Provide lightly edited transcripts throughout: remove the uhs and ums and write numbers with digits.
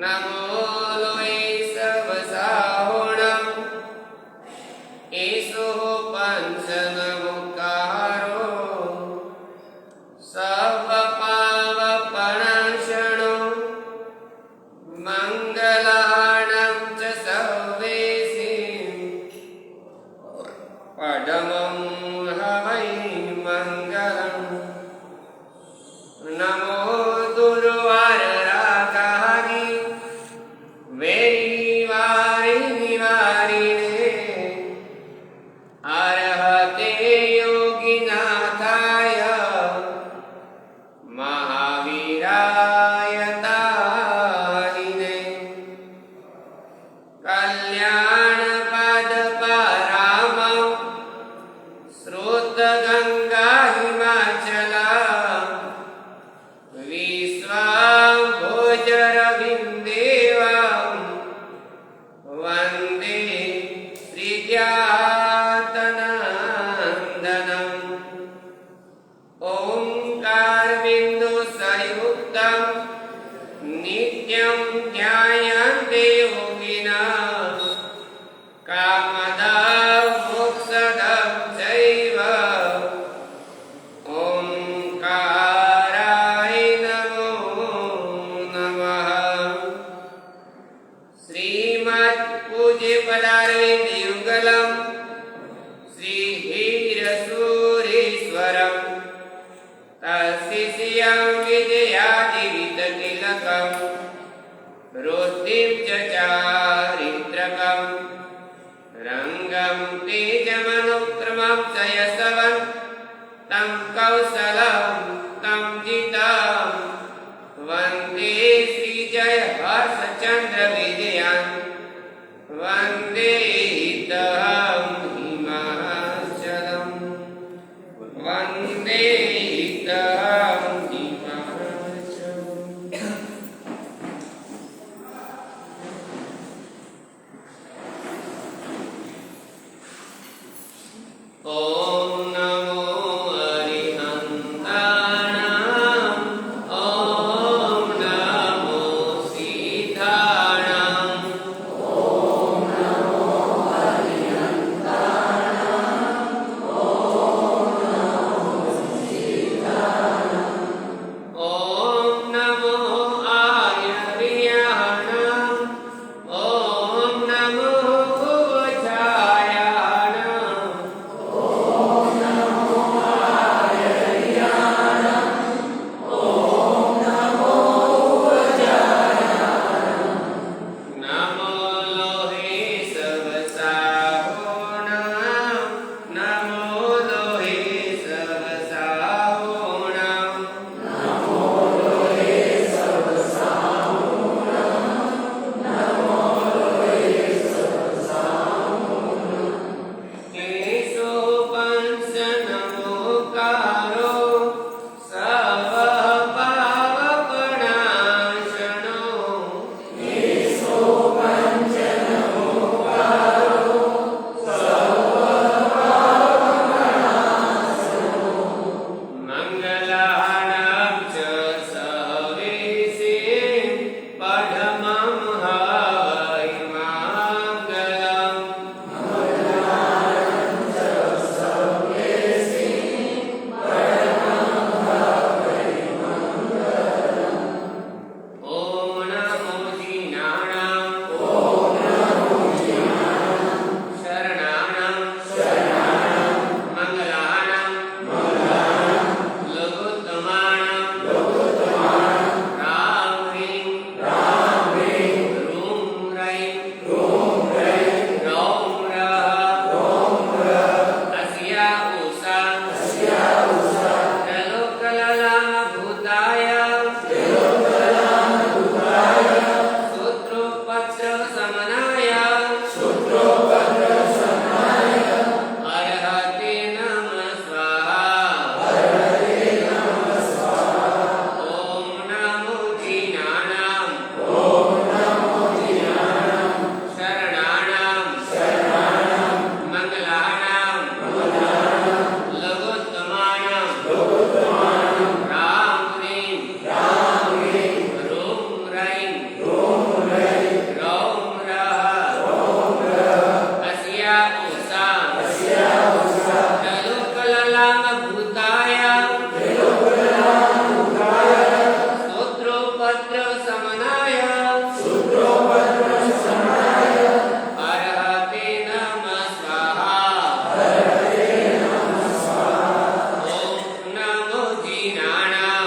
नमो लोई सब साहुणम ईसु पंचन मुकारो सब पाव पणशणो मंगलाणं च सर्वेसि पदमं हवै मंगलम् नमो दुर्वार रागानि वेरिवारि निवारिणे अर्हते योगिनाथाय महावीराय तारिणे कल्याणपदपरामं श्रुतगंगा हिमाचला विश्वाम्भोजरविन्देवं वन्दे श्रीज्ञातनन्दनम् ओंकारबिन्दुसंयुक्तं नित्यं ध्यायन्ते योगिनः कामदं मोक्षदं चैव ओंकाराय नमो नमः। श्रीमत्पूज्यपदारविन्दयुगलं श्रीहीरसूरीश्वरं तत्शिष्यं विजयादिविततिलकं रोद्धिं च चारित्रकं रङ्गं तेजमनुक्रमं च यशवन् तं कौशलं तं जितं वन्दे श्रीजयहर्षचन्द्रविजयान् वन्दे हितं हिमाचलम् वन्दे हितं हिमाचलम्। ॐ नमो अरिहन्ताणां ॐ नमो सीताणां शूद्रोपद्रवशमनाय अर्हते नमः स्वाहा। ॐ नमो जीनानां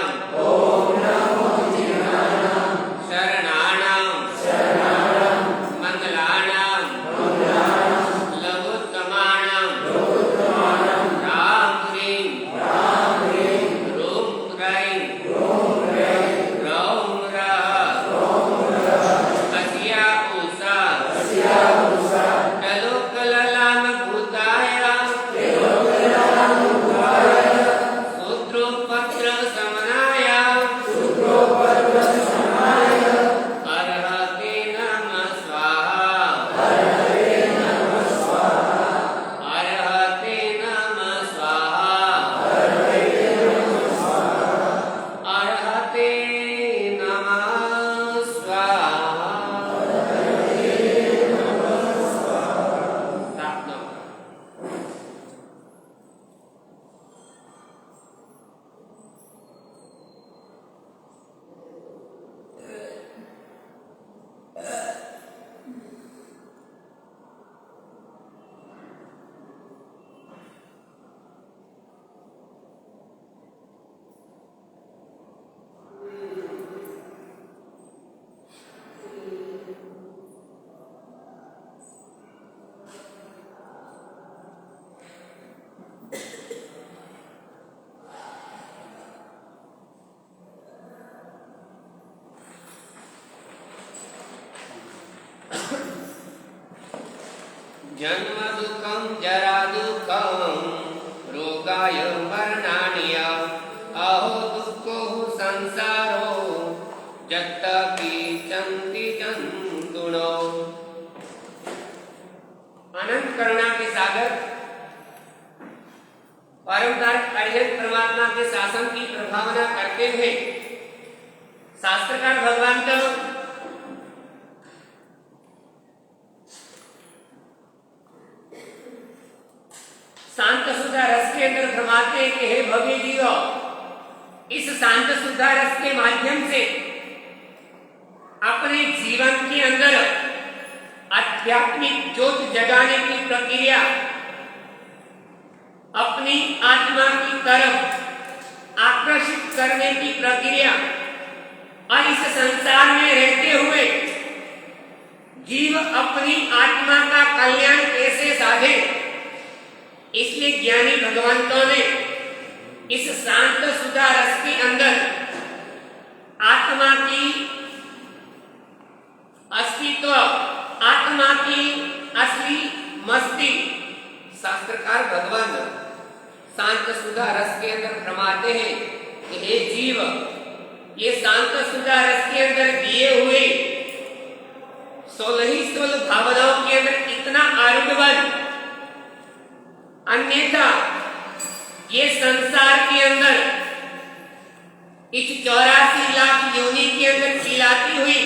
शरणानां मंगलानां लघुत्तमानां राम ह्रीं रूं ह्रैं रौं रः अस्या उषा कलोकललामभूताय शूद्रोपद्रवशमनाय अर्हते नमः स्वाहा। अर्हते नमः स्वाहा। अर्हते नमः स्वाहा। प्राप्त। जन्म दुःखं जरा दुःखं रोगाय मरणाय अहो दुःखो संसारो जत्तपि चन्ति जन्तुनो। अनंत करुणा के सागर परमधारक अर्जन परमात्मा के शासन की प्रभावना करते हुए शास्त्रकार भगवान तो शांत सुधा रस के अंदर फरमाते हैं कि हे भव्य जीवो, इस शांत सुधा रस के माध्यम से अपने जीवन के अंदर आध्यात्मिक ज्योत जगाने की प्रक्रिया, अपनी आत्मा की तरफ आकर्षित करने की प्रक्रिया और इस संसार में रहते हुए जीव अपनी आत्मा का कल्याण कैसे साधे, इसलिए ज्ञानी भगवंतों ने इस शांत सुधा रस के अंदर आत्मा की अस्तित्व, आत्मा की असली मस्ती शास्त्रकार भगवान शांत सुधा रस के अंदर फरमाते हैं कि हे जीव, ये शांत सुधा रस के अंदर दिए हुए 16 भावनाओं के अंदर इतना आरूढ़ बन, अन्यथा ये संसार के अंदर इस 84 लाख योनि के अंदर खिलाती हुई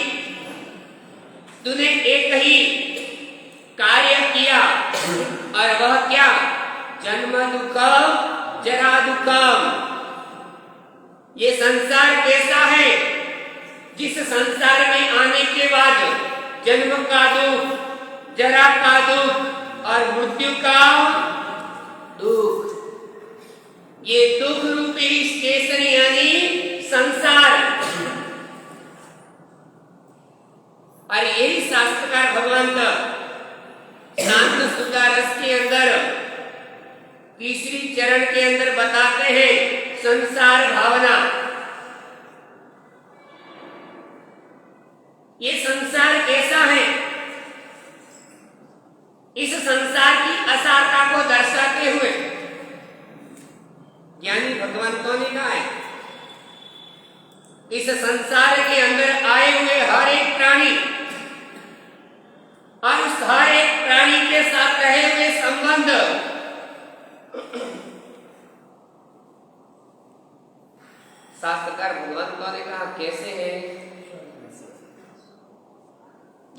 तूने एक ही कार्य किया, और वह क्या? जन्म दुखम जरा दुखम। ये संसार कैसा है? जिस संसार में आने के बाद जन्म का दुख, जरा का दुख और मृत्यु का दुख, ये दुख रूपी स्टेशन यानी संसार। और यही शास्त्रकार भगवान शांत सुधा रस के अंदर तीसरी चरण के अंदर बताते हैं संसार भावना। ये संसार कैसा है? इस संसार की असारता को दर्शाते हुए ज्ञानी भगवंतों ने कहा है, इस संसार के अंदर आए हुए हर एक प्राणी और उस हर एक प्राणी के साथ रहे हुए संबंध शास्त्रकार भगवंतों ने कहा कैसे है?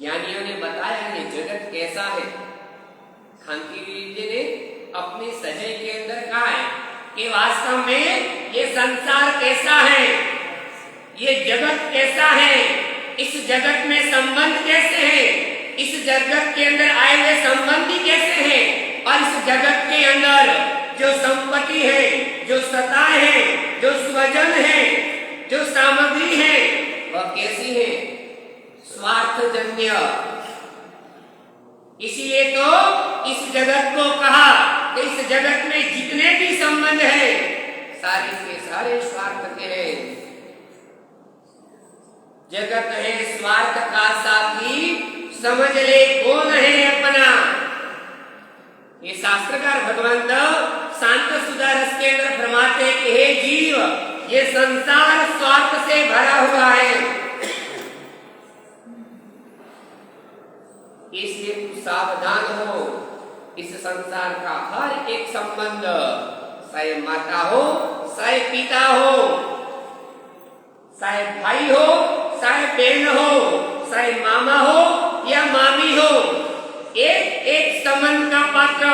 ज्ञानियों ने बताया ये जगत कैसा है। खांकीवीर जी ने अपने सजय के अंदर कहा है कि वास्तव में ये संसार कैसा है। ये जगत कैसा है, इस जगत में संबंध कैसे हैं, इस जगत के अंदर आए हुए संबंधी कैसे हैं, और इस जगत के अंदर जो संपत्ति है, जो सत्ताएं हैं, जो स्वजन है, जो सामग्री है, वह कैसी है, स्वार्थजन्य। इसलिए तो इस जगत को कहा कि इस जगत में जितने भी संबंध हैं सारे के सारे स्वार्थ के हैं। जगत है स्वार्थ का साथी, समझ ले कौन है अपना। ये शास्त्रकार भगवंत शांत सुधा रस के अंदर फरमाते कि हे जीव, ये संसार स्वार्थ से भरा हुआ है, इसलिए तू सावधान हो। इस संसार का हर एक संबंध, चाहे माता हो, चाहे पिता हो, चाहे भाई हो, चाहे बहन हो, चाहे मामा हो या मामी हो, एक एक संबंध का पात्र।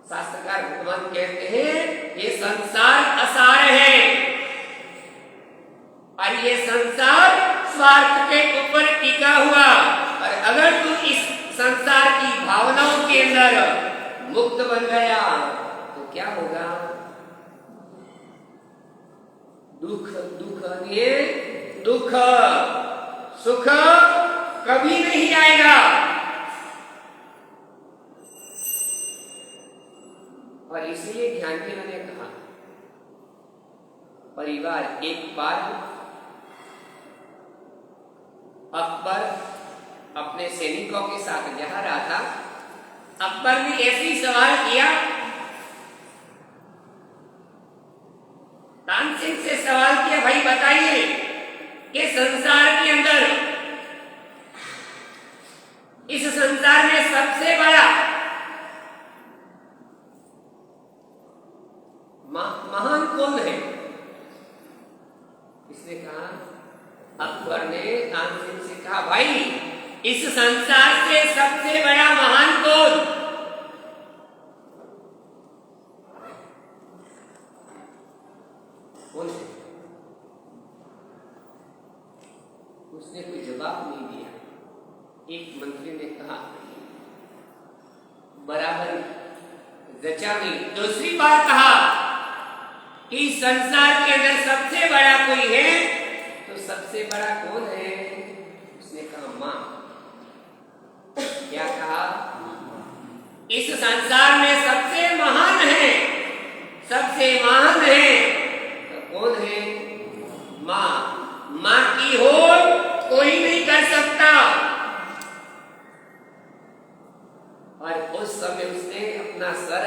शास्त्रकार भगवान कहते हैं ये संसार असार है और ये संसार स्वार्थ के ऊपर टिका हुआ। और अगर तू इस संसार की भावनाओं के अंदर मुक्त बन गया तो क्या होगा? दुख दुख ये दुख, सुख कभी नहीं आएगा। और इसलिए ध्यान में मैंने कहा, परिवार एक बार अकबर अपने सैनिकों के साथ जा रहा था। अकबर ने ऐसी सवाल किया, तानसेन से सवाल किया, भाई बताइए कि संसार के अंदर, इस संसार में सबसे बड़ा महान कौन है? इसने कहा, अकबर ने तानसेन से कहा, भाई इस संसार से सबसे बड़ा महान कौन? कौन है? उसने कोई जवाब नहीं दिया। एक मंत्री ने कहा, बराबर जचा नहीं। दूसरी बार कहा कि संसार के अंदर सबसे बड़ा कोई है तो सबसे बड़ा कौन है? उसने कहा मां। क्या कहा? इस संसार में सबसे महान है, सबसे महान है तो कौन है? मां। मां की होड़ कोई नहीं कर सकता। और उस समय उसने अपना सर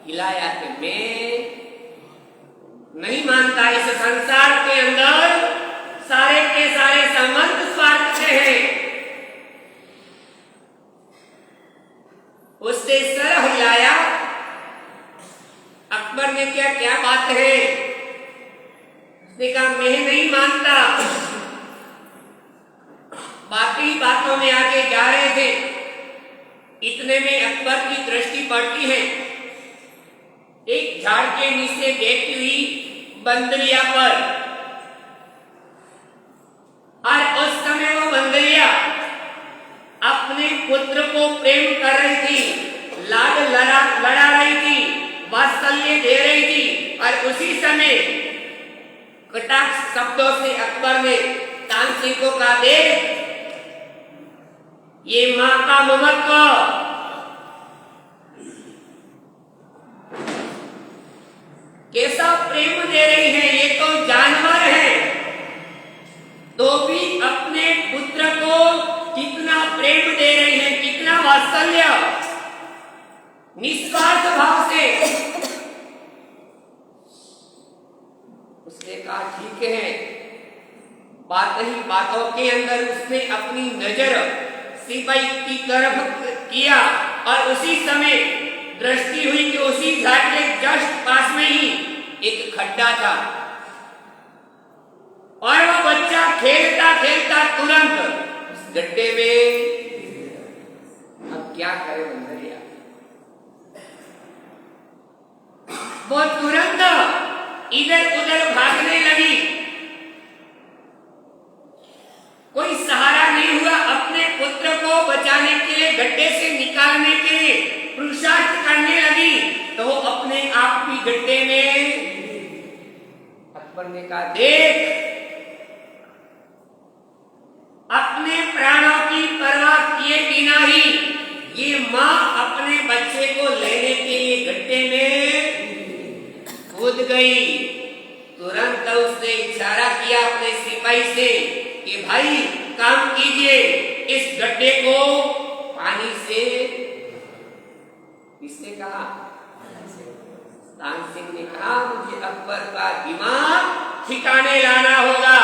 हिलाया कि मैं नहीं मानता, इस संसार के अंदर सारे के सारे संबंध स्वार्थ से हैं। उसने सर हिलाया। अकबर ने क्या बात है? उसने कहा मैं नहीं मानता। बाकी बातों में आगे जा रहे थे, इतने में अकबर की दृष्टि पड़ती है एक झाड़ के नीचे बैठी हुई बंदरिया पर। और उस समय वो बंदरिया अपने पुत्र को प्रेम कर रही थी, लाड लड़ा रही थी, वात्सल्य दे रही थी। और उसी समय कटाक्ष शब्दों से अकबर ने तानसेन को कहा, देख ये मां का ममत्व, कैसा प्रेम दे रही है, ये तो जानवर है, तो भी अपने पुत्र को कितना प्रेम दे रही है, कितना वात्सल्य, निस्वार्थ भाव से। उसने कहा ठीक है। बात ही बातों के अंदर उसने अपनी नजर सिपाही की तरफ किया और उसी समय दृष्टि हुई कि उसी झाड़ के जस्ट पास में ही एक खड्डा था और वह बच्चा खेलता खेलता तुरंत उस गड्ढे में। अब क्या करे बंदरिया? वो तुरंत इधर उधर भागने लगी। कोई सहारा नहीं हुआ अपने पुत्र को बचाने के लिए, गड्ढे से निकालने के लिए पुरुषार्थ करने लगी, तो वो अपने आप भी गड्ढे में। अकबर ने कहा, देख, अपने प्राणों की परवाह किए बिना ही ये माँ अपने बच्चे को लेने के लिए गड्ढे में कूद गई। तुरंत उसने इशारा किया अपने सिपाही से कि भाई काम कीजिए, इस गड्ढे को पानी से। किसने कहा? तानसेन ने कहा, मुझे अकबर का दिमाग ठिकाने लाना होगा।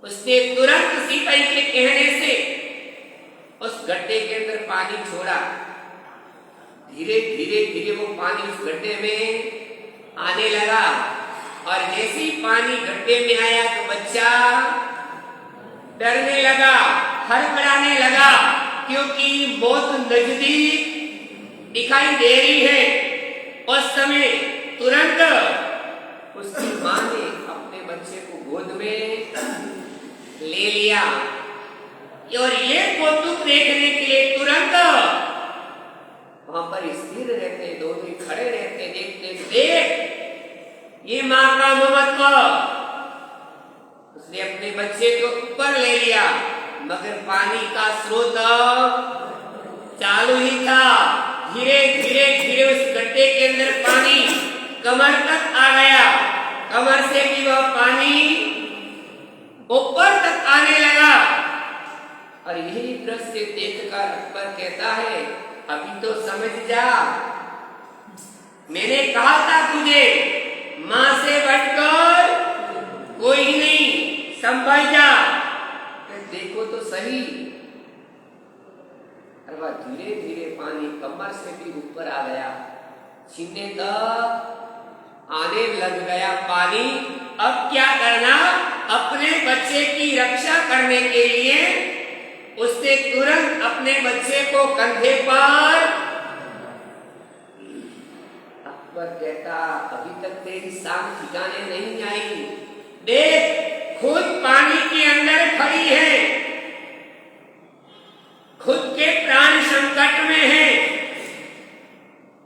उसने तुरंत सिपाही के कहने से उस गड्ढे के अंदर पानी छोड़ा। धीरे धीरे धीरे वो पानी उस गड्ढे में आने लगा, और जैसे ही पानी गड्ढे में आया तो बच्चा डरने लगा, हड़बड़ाने लगा, क्योंकि मौत नजदीक दिखाई दे रही है। उस समय तुरंत उसकी मां ने अपने बच्चे को गोद में ले लिया, और ये कौतुक देखने के लिए तुरंत वहां पर स्थिर रहते, दोनों खड़े रहते, देखते, देख ये मां का ममत्व। उसने अपने बच्चे को ऊपर ले लिया, मगर पानी का स्रोत चालू ही था। धीरे धीरे धीरे उस गड्ढे के अंदर पानी कमर तक आ गया, कमर से भी वह पानी ऊपर तक आने लगा। और यही दृश्य देखकर अकबर कहता है, अभी तो समझ जा, मैंने कहा था तुझे, मां से बढ़कर कोई ही नहीं, संभल जा। देखो तो सही, और वह धीरे धीरे पानी कमर से भी ऊपर आ गया, सीने तक आने लग गया पानी। अब क्या करना? अपने बच्चे की रक्षा करने के लिए उसने तुरंत अपने बच्चे को कंधे पर। अकबर कहता, अभी तक तेरी सांस ठिकाने नहीं आई, देख खुद पानी के अंदर खड़ी है, खुद के प्राण संकट में है,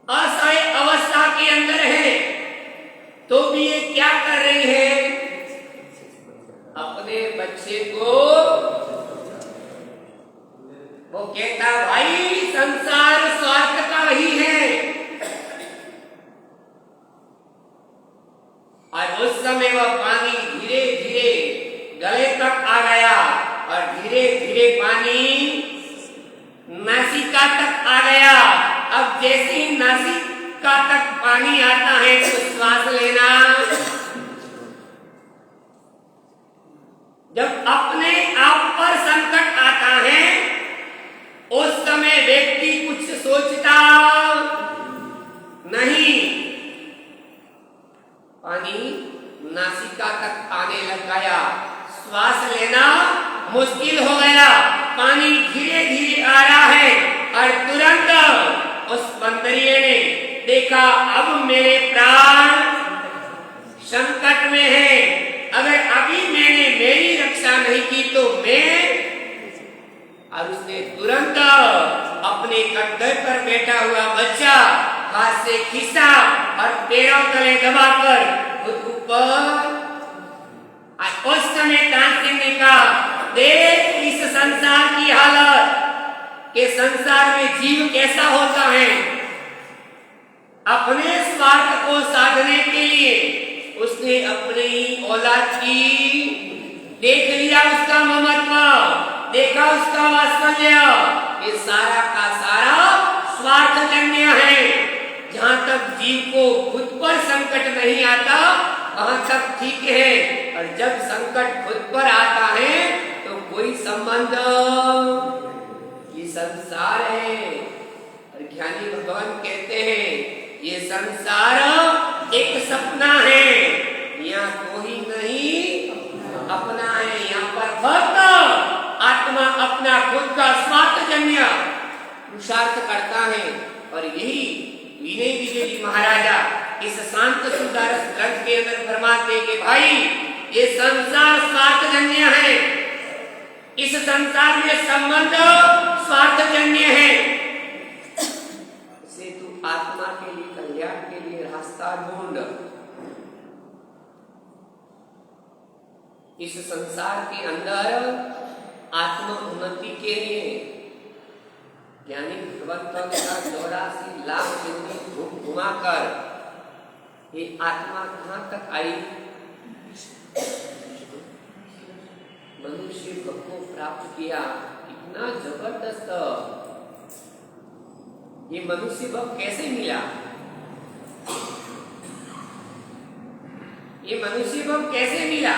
असहाय अवस्था के अंदर है, तो भी ये क्या कर रही है? अपने बच्चे को। वो कहता, भाई संसार स्वार्थ का ही है। और उस समय वह पानी धीरे धीरे गले तक आ गया, और धीरे धीरे पानी नासिका तक आ गया। अब जैसे ही नासिका तक पानी आता है तो श्वास लेना, जब अपने आप पर संकट आता है उस समय व्यक्ति कुछ सोचता नहीं। पानी नासिका तक आने लग गया, श्वास लेना मुश्किल हो गया, पानी धीरे धीरे आ रहा है, और तुरंत उस बंदरिये ने देखा, अब मेरे प्राण संकट में है, अगर अभी मैंने मेरी रक्षा नहीं की तो मैं। और उसने तुरंत अपने कंधे पर बैठा हुआ बच्चा हाथ से खींचा और पैरों तले दबाकर खुद ऊपर। उस समय तानसेन ने कहा, देख इस संसार की हालत, के संसार में जीव कैसा होता है। अपने स्वार्थ को साधने के लिए उसने अपनी औलाद की देख लिया, उसका ममत्व देखा, उसका वात्सल्य, ये सारा का सारा स्वार्थजन्य है। जहां तक जीव को खुद पर संकट नहीं आता वहां तक ठीक है, और जब संकट खुद पर आता है तो कोई संबंध, ये संसार है। और ज्ञानी भगवान कहते हैं ये संसार एक सपना है, यहाँ कोई नहीं अपना है, यहाँ पर भक्त आत्मा अपना खुद का स्वार्थजन्य पुरुषार्थ करता है। और यही विनय विजय जी महाराजा इस शांत सुंदर ग्रंथ के अंदर फरमाते कि भाई ये संसार स्वार्थजन्य है, इस संसार में संबंध स्वार्थजन्य है, इसे तू आत्मा के लिए कल्याण के लिए रास्ता ढूंढ। इस संसार के अंदर आत्म उन्नति के लिए ज्ञानी भगवंतों का 84 लाख जिंदगी घुमाकर ये आत्मा कहां तक आई? मनुष्य को प्राप्त किया। इतना जबरदस्त ये मनुष्य भाव कैसे मिला? ये मनुष्य भाव कैसे मिला?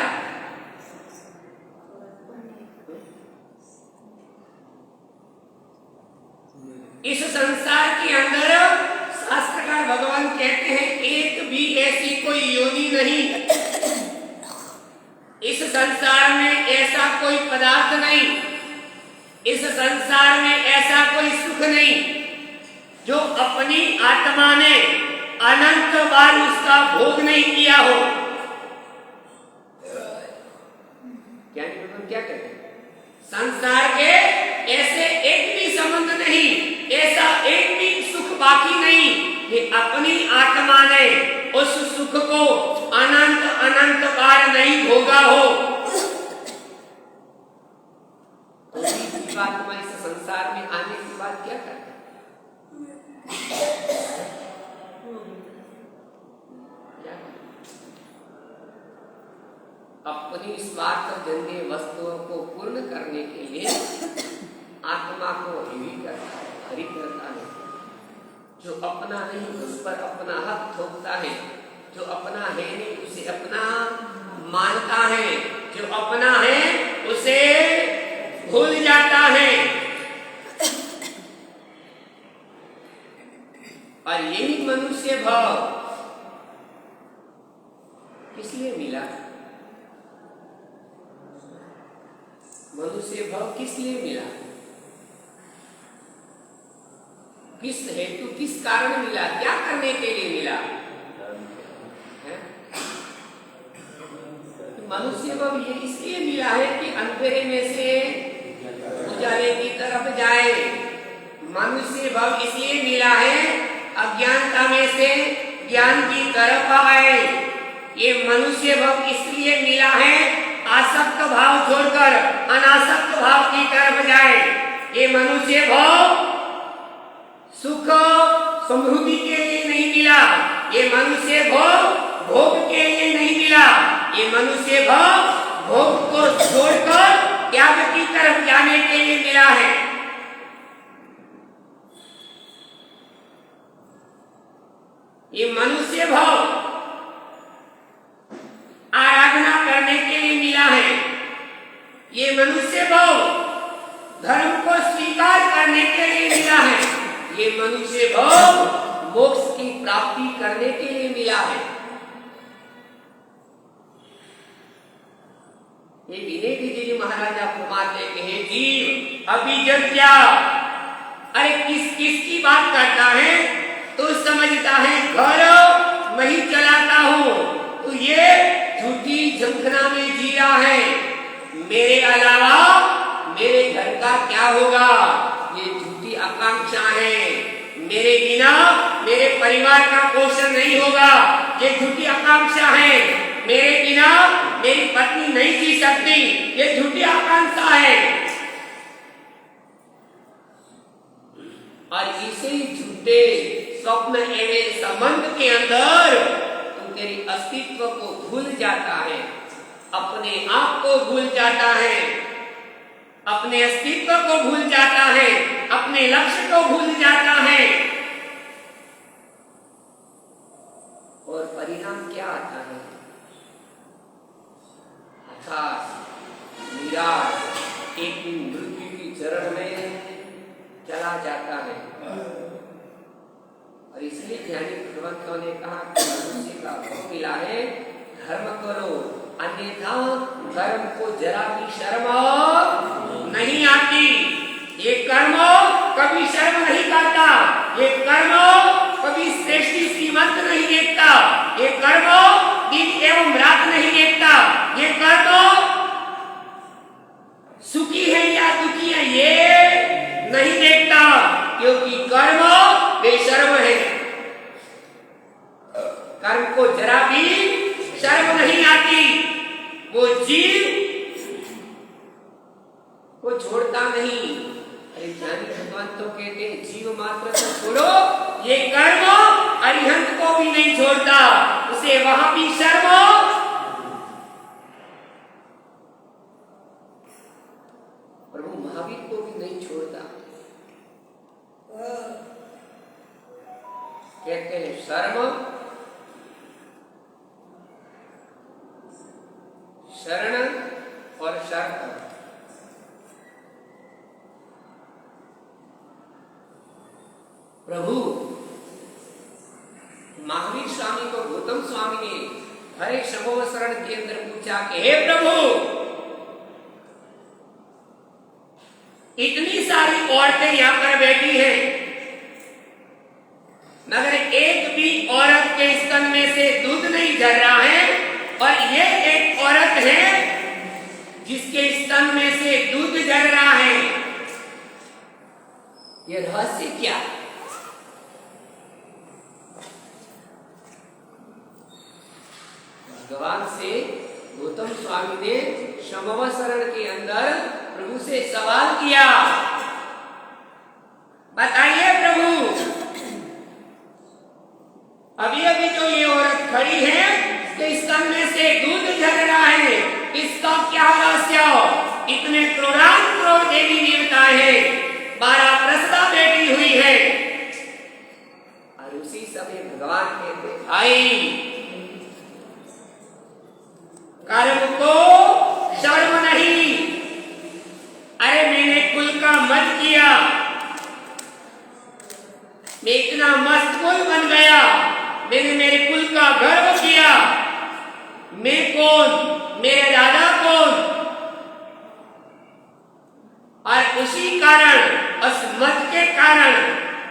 इस संसार के अंदर शास्त्रकार भगवान कहते हैं एक भी ऐसी कोई योनि नहीं, इस संसार में ऐसा कोई पदार्थ नहीं, इस संसार में ऐसा कोई सुख नहीं जो अपनी आत्मा ने अनंत बार उसका भोग नहीं किया हो। क्या कहते हैं? संसार के ऐसे एक भी संबंध नहीं, ऐसा एक भी सुख बाकी नहीं कि अपनी आत्मा ने उस सुख को अनंत अनंत बार नहीं भोगा हो। जीवात्मा इस संसार में आने के बाद क्या करता? अपनी स्वार्थजन्य वस्तुओं को पूर्ण करने के लिए आत्मा को हिवी करता है, हरि करता है। जो अपना नहीं उस पर अपना हक थोपता है, जो अपना है नहीं उसे अपना मानता है, जो अपना है उसे भूल जाता है। और यही मनुष्य भाव किस लिए मिला? मनुष्य भाव किस लिए मिला? किस हेतु किस कारण मिला? क्या करने के लिए मिला? मनुष्य भाव ये इसलिए मिला है कि अंधेरे में से उजाले की तरफ जाए। मनुष्य भाव इसलिए मिला है अज्ञानता में से ज्ञान की तरफ आए। ये मनुष्य भाव इसलिए मिला है आसक्त भाव छोड़कर अनासक्त भाव की तरफ जाए। ये मनुष्य भाव सुख समृद्धि के लिए नहीं मिला, ये मनुष्य भाव भोग के लिए नहीं मिला, ये मनुष्य भाव भोग को छोड़कर त्याग की तरफ जाने के लिए मिला है। ये मनुष्य भाव आराधना करने के लिए मिला है। ये मनुष्य भाव धर्म को स्वीकार करने के लिए मिला है। ये मनुष्य भाव मोक्ष की प्राप्ति करने के लिए मिला है। ये विनय विजय जी महाराजा फरमाते हैं जीव अभिजज्ञा, अरे किस किस की बात करता है? तो समझता है घर मैं ही चलाता हूं, तो ये झूठी झंखना में जी रहा है। मेरे अलावा मेरे घर का क्या होगा? ये झूठी आकांक्षा है। मेरे बिना मेरे परिवार का पोषण नहीं होगा, ये झूठी आकांक्षा है। मेरे बिना मेरी पत्नी नहीं जी सकती, ये झूठी आकांक्षा है। और इसे झूठे स्वप्न एवं संबंध के अंदर तुम तेरी अस्तित्व को भूल जाता है, अपने आप को भूल जाता है, अपने अस्तित्व को भूल जाता है, अपने लक्ष्य को भूल जाता है। और परिणाम क्या आता है? हताश, निराश, एक दिन मृत्यु की चरण में चला जाता है। और इसलिए ज्ञानी भगवंतों ने कहा कि मनुष्य का भोग मिला है, धर्म करो, अन्यथा कर्म को जरा भी शर्म नहीं आती। ये कर्म कभी शर्म नहीं करता, ये कर्म कभी सृष्टि सीमंत नहीं देखता, ये कर्म दिन एवं रात नहीं देखता, ये कर्म सुखी है या दुखी है ये नहीं देखता, क्योंकि कर्म बेशर्म है। कर्म को जरा भी शर्म नहीं आती, वो जीव को छोड़ता नहीं। अरे ज्ञानी भगवान तो कहते हैं जीव मात्र से छोड़ो, ये कर्म अरिहंत को भी नहीं छोड़ता, उसे वहां भी शर्म प्रभु महावीर को भी नहीं छोड़ता। कहते हैं शर्म शरण और शर्त। प्रभु महावीर स्वामी को गौतम स्वामी ने हरे शंभव शरण के अंदर पूछा कि हे प्रभु, इतनी सारी औरतें यहां पर बैठी हैं, मगर एक भी औरत के स्तन में से दूध नहीं झर रहा है, और ये एक औरत है जिसके स्तन में से दूध झर रहा है, ये रहस्य क्या? भगवान से गौतम स्वामी ने शंभव शरण के अंदर प्रभु से सवाल किया, बताइए प्रभु, अभी अभी जो ये औरत खड़ी है, इसके स्तन में से दूध झर रहा है, इसका क्या रहस्य? इतने क्रोध देवी देवता है, 12 प्रसदा बैठी हुई है, और उसी समय भगवान कहते आई कर्म को शर्म नहीं। अरे मैंने कुल का मत किया, मैं इतना मस्त कुल बन गया, मैंने मेरे कुल का गर्व किया, मैं कौन, मेरे दादा कौन, और उसी कारण, उस मत के कारण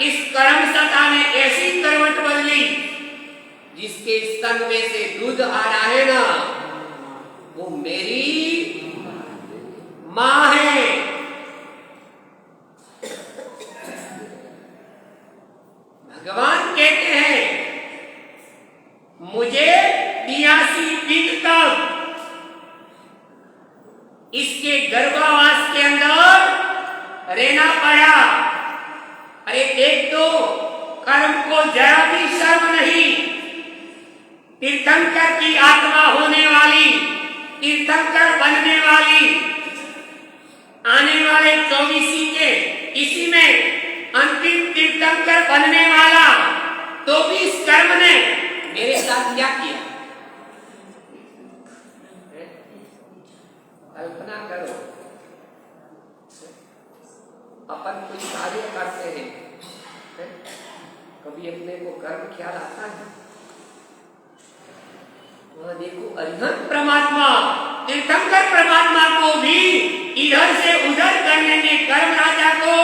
इस कर्म सत्ता ने ऐसी करवट बदली, जिसके स्तन में से दूध आ रहा है ना, वो मेरी मां है। भगवान कहते हैं मुझे 82 दिन तक इसके गर्भावास के अंदर रहना पड़ा। अरे एक तो कर्म को जरा भी शर्म नहीं, तीर्थंकर की आत्मा होने वाली, तीर्थंकर बनने वाली, आने वाले 24 के इसी में अंतिम तीर्थंकर बनने वाला, तो भी इस कर्म ने मेरे साथ क्या किया? कल्पना करो, अपन कोई कार्य करते हैं, कभी अपने को कर्म ख्याल आता है? वहां देखो अरिहंत परमात्मा, तीर्थंकर परमात्मा को भी इधर से उधर करने में कर्म राजा को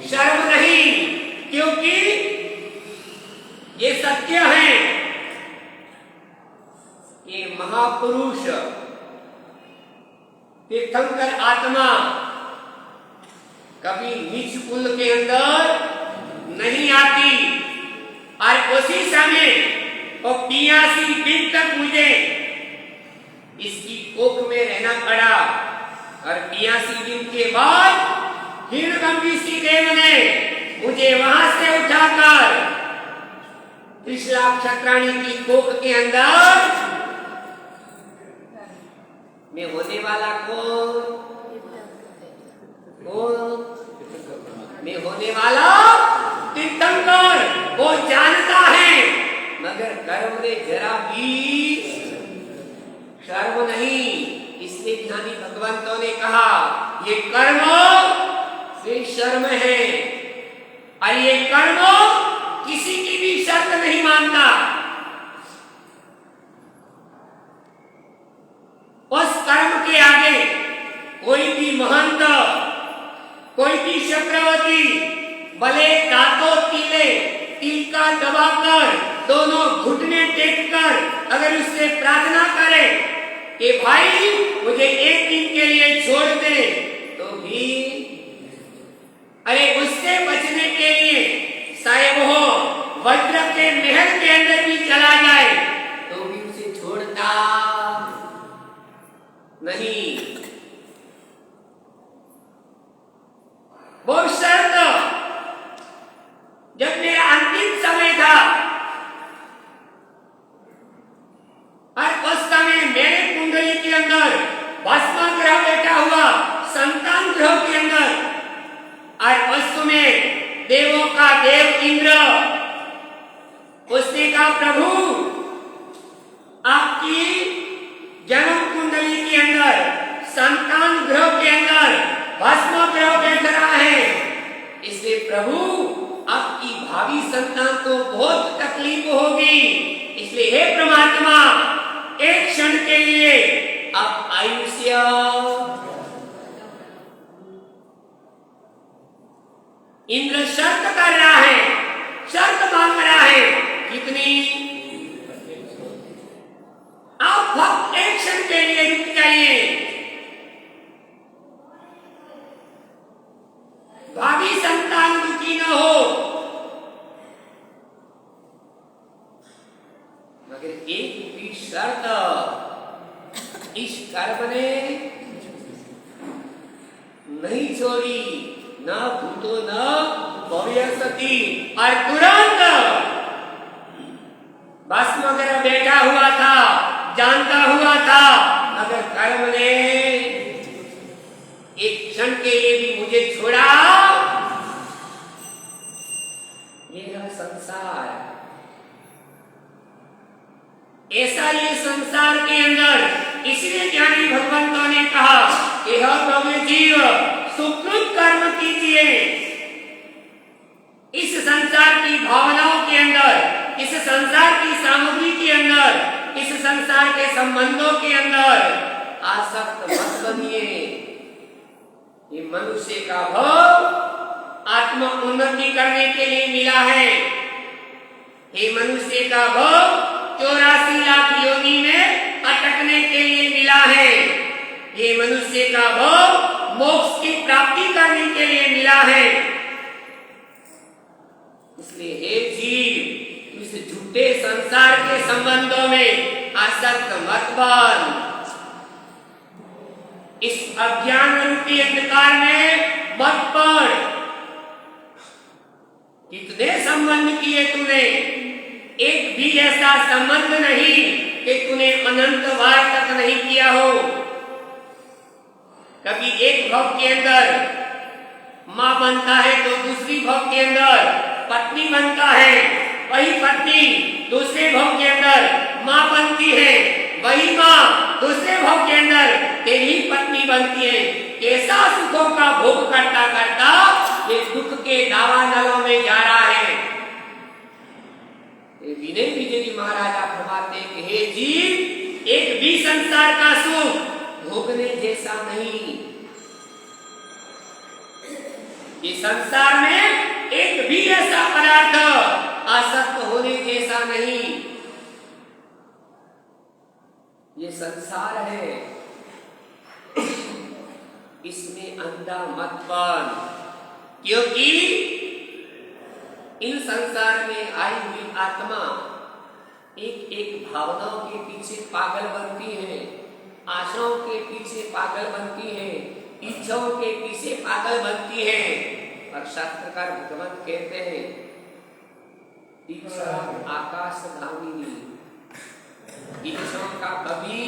शर्म नहीं, क्योंकि ये सत्य है, ये महापुरुष तीर्थंकर आत्मा कभी नीच कुल के अंदर नहीं आती, और उसी समय और 82 दिन तक मुझे इसकी कोख में रहना पड़ा, और 82 दिन के बाद हिरण्यकंबी देव ने मुझे वहां से उठाकर त्रिशला क्षत्राणी की कोख के अंदर, मैं होने वाला कौन, मैं होने वाला तीर्थंकर, वो जानता है, मगर कर्म ने जरा भी शर्म नहीं। इसलिए ज्ञानी भगवंतों ने कहा ये कर्म से शर्म है, और ये कर्म किसी की भी शर्त नहीं मानता। उस कर्म के आगे कोई भी महंत, कोई भी चक्रवर्ती, भले दातो तीले तिल का दबाकर, दोनों घुटने टेक कर अगर उससे प्रार्थना करे कि भाई मुझे एक दिन के लिए छोड़ दे, तो भी अरे उससे बचने के लिए शायद वो वज्र के महल के अंदर भी चला जाए तो भी उसे छोड़ता नहीं। वो शर्त जब मेरा अंतिम समय था और उस समय मेरे कुंडली के अंदर भस्मा ग्रह बैठा हुआ, संतान ग्रह के अंदर, और उस समय देवों का देव इंद्र उसने कहा प्रभु आपकी जन्म कुंडली के अंदर संतान ग्रह के अंदर भस्म ग्रह बैठ रहा है, इसलिए प्रभु आपकी भावी संतान को बहुत तकलीफ होगी, इसलिए हे परमात्मा एक क्षण के लिए आप आयुष्य इंद्र शर्त कर रहा है, शर्त मांग रहा है, कितनी? आप भक्त एक क्षण के लिए रुक जाइए, भावी संतान दुखी न हो, मगर एक भी शर्त इस कर्म ने नहीं छोड़ी, न भूतो न भविष्यति, और तुरंत भस्म ग्रह बैठा हुआ था, जानता हुआ था, मगर कर्म ने एक क्षण के लिए भी मुझे छोड़ा। ये संसार, ऐसा ये संसार के अंदर, इसलिए ज्ञानी भगवंतों ने कहा कि हे जीव सुकृत कर्म कीजिए, इस संसार की भावनाओं के अंदर, इस संसार की सामग्री के अंदर, इस संसार के संबंधों के अंदर आसक्त मत बनिए। ये मनुष्य का भव आत्म उन्नति करने के लिए मिला है, ये मनुष्य का भव 84 लाख योनि में अटकने के लिए मिला है, ये मनुष्य का भव मोक्ष की प्राप्ति करने के लिए मिला है। इसलिए हे जीव इस झूठे संसार के संबंधों में आसक्त मत बन, इस अज्ञान रूपी अंधकार में मत पड़। कितने संबंध किए तूने, एक भी ऐसा संबंध नहीं कि तूने अनंत बार तक नहीं किया हो। कभी एक भव के अंदर मां बनता है तो दूसरी भव के अंदर पत्नी बनता है, वही पत्नी दूसरे भव के अंदर मां बनती है, वही मां दूसरे भव के अंदर तेरी पत्नी बनती है। कैसा सुखों का भोग करता करता ये दुख के दावानलों में जा रहा है। विनय विजयी महाराजा फरमाते हैं कि हे जीव एक भी संसार का सुख भोगने जैसा नहीं, ये संसार में एक भी ऐसा पदार्थ आसक्त होने जैसा नहीं। ये संसार है, इसमें अंधा मत बन, क्योंकि इन संसार में आई हुई आत्मा एक एक भावनाओं के पीछे पागल बनती है, आशाओं के पीछे पागल बनती है, इच्छाओं के पीछे पागल बनती है। और शास्त्रकार भगवान कहते हैं इच्छा आकाश धामिनी, इच्छाओं का कभी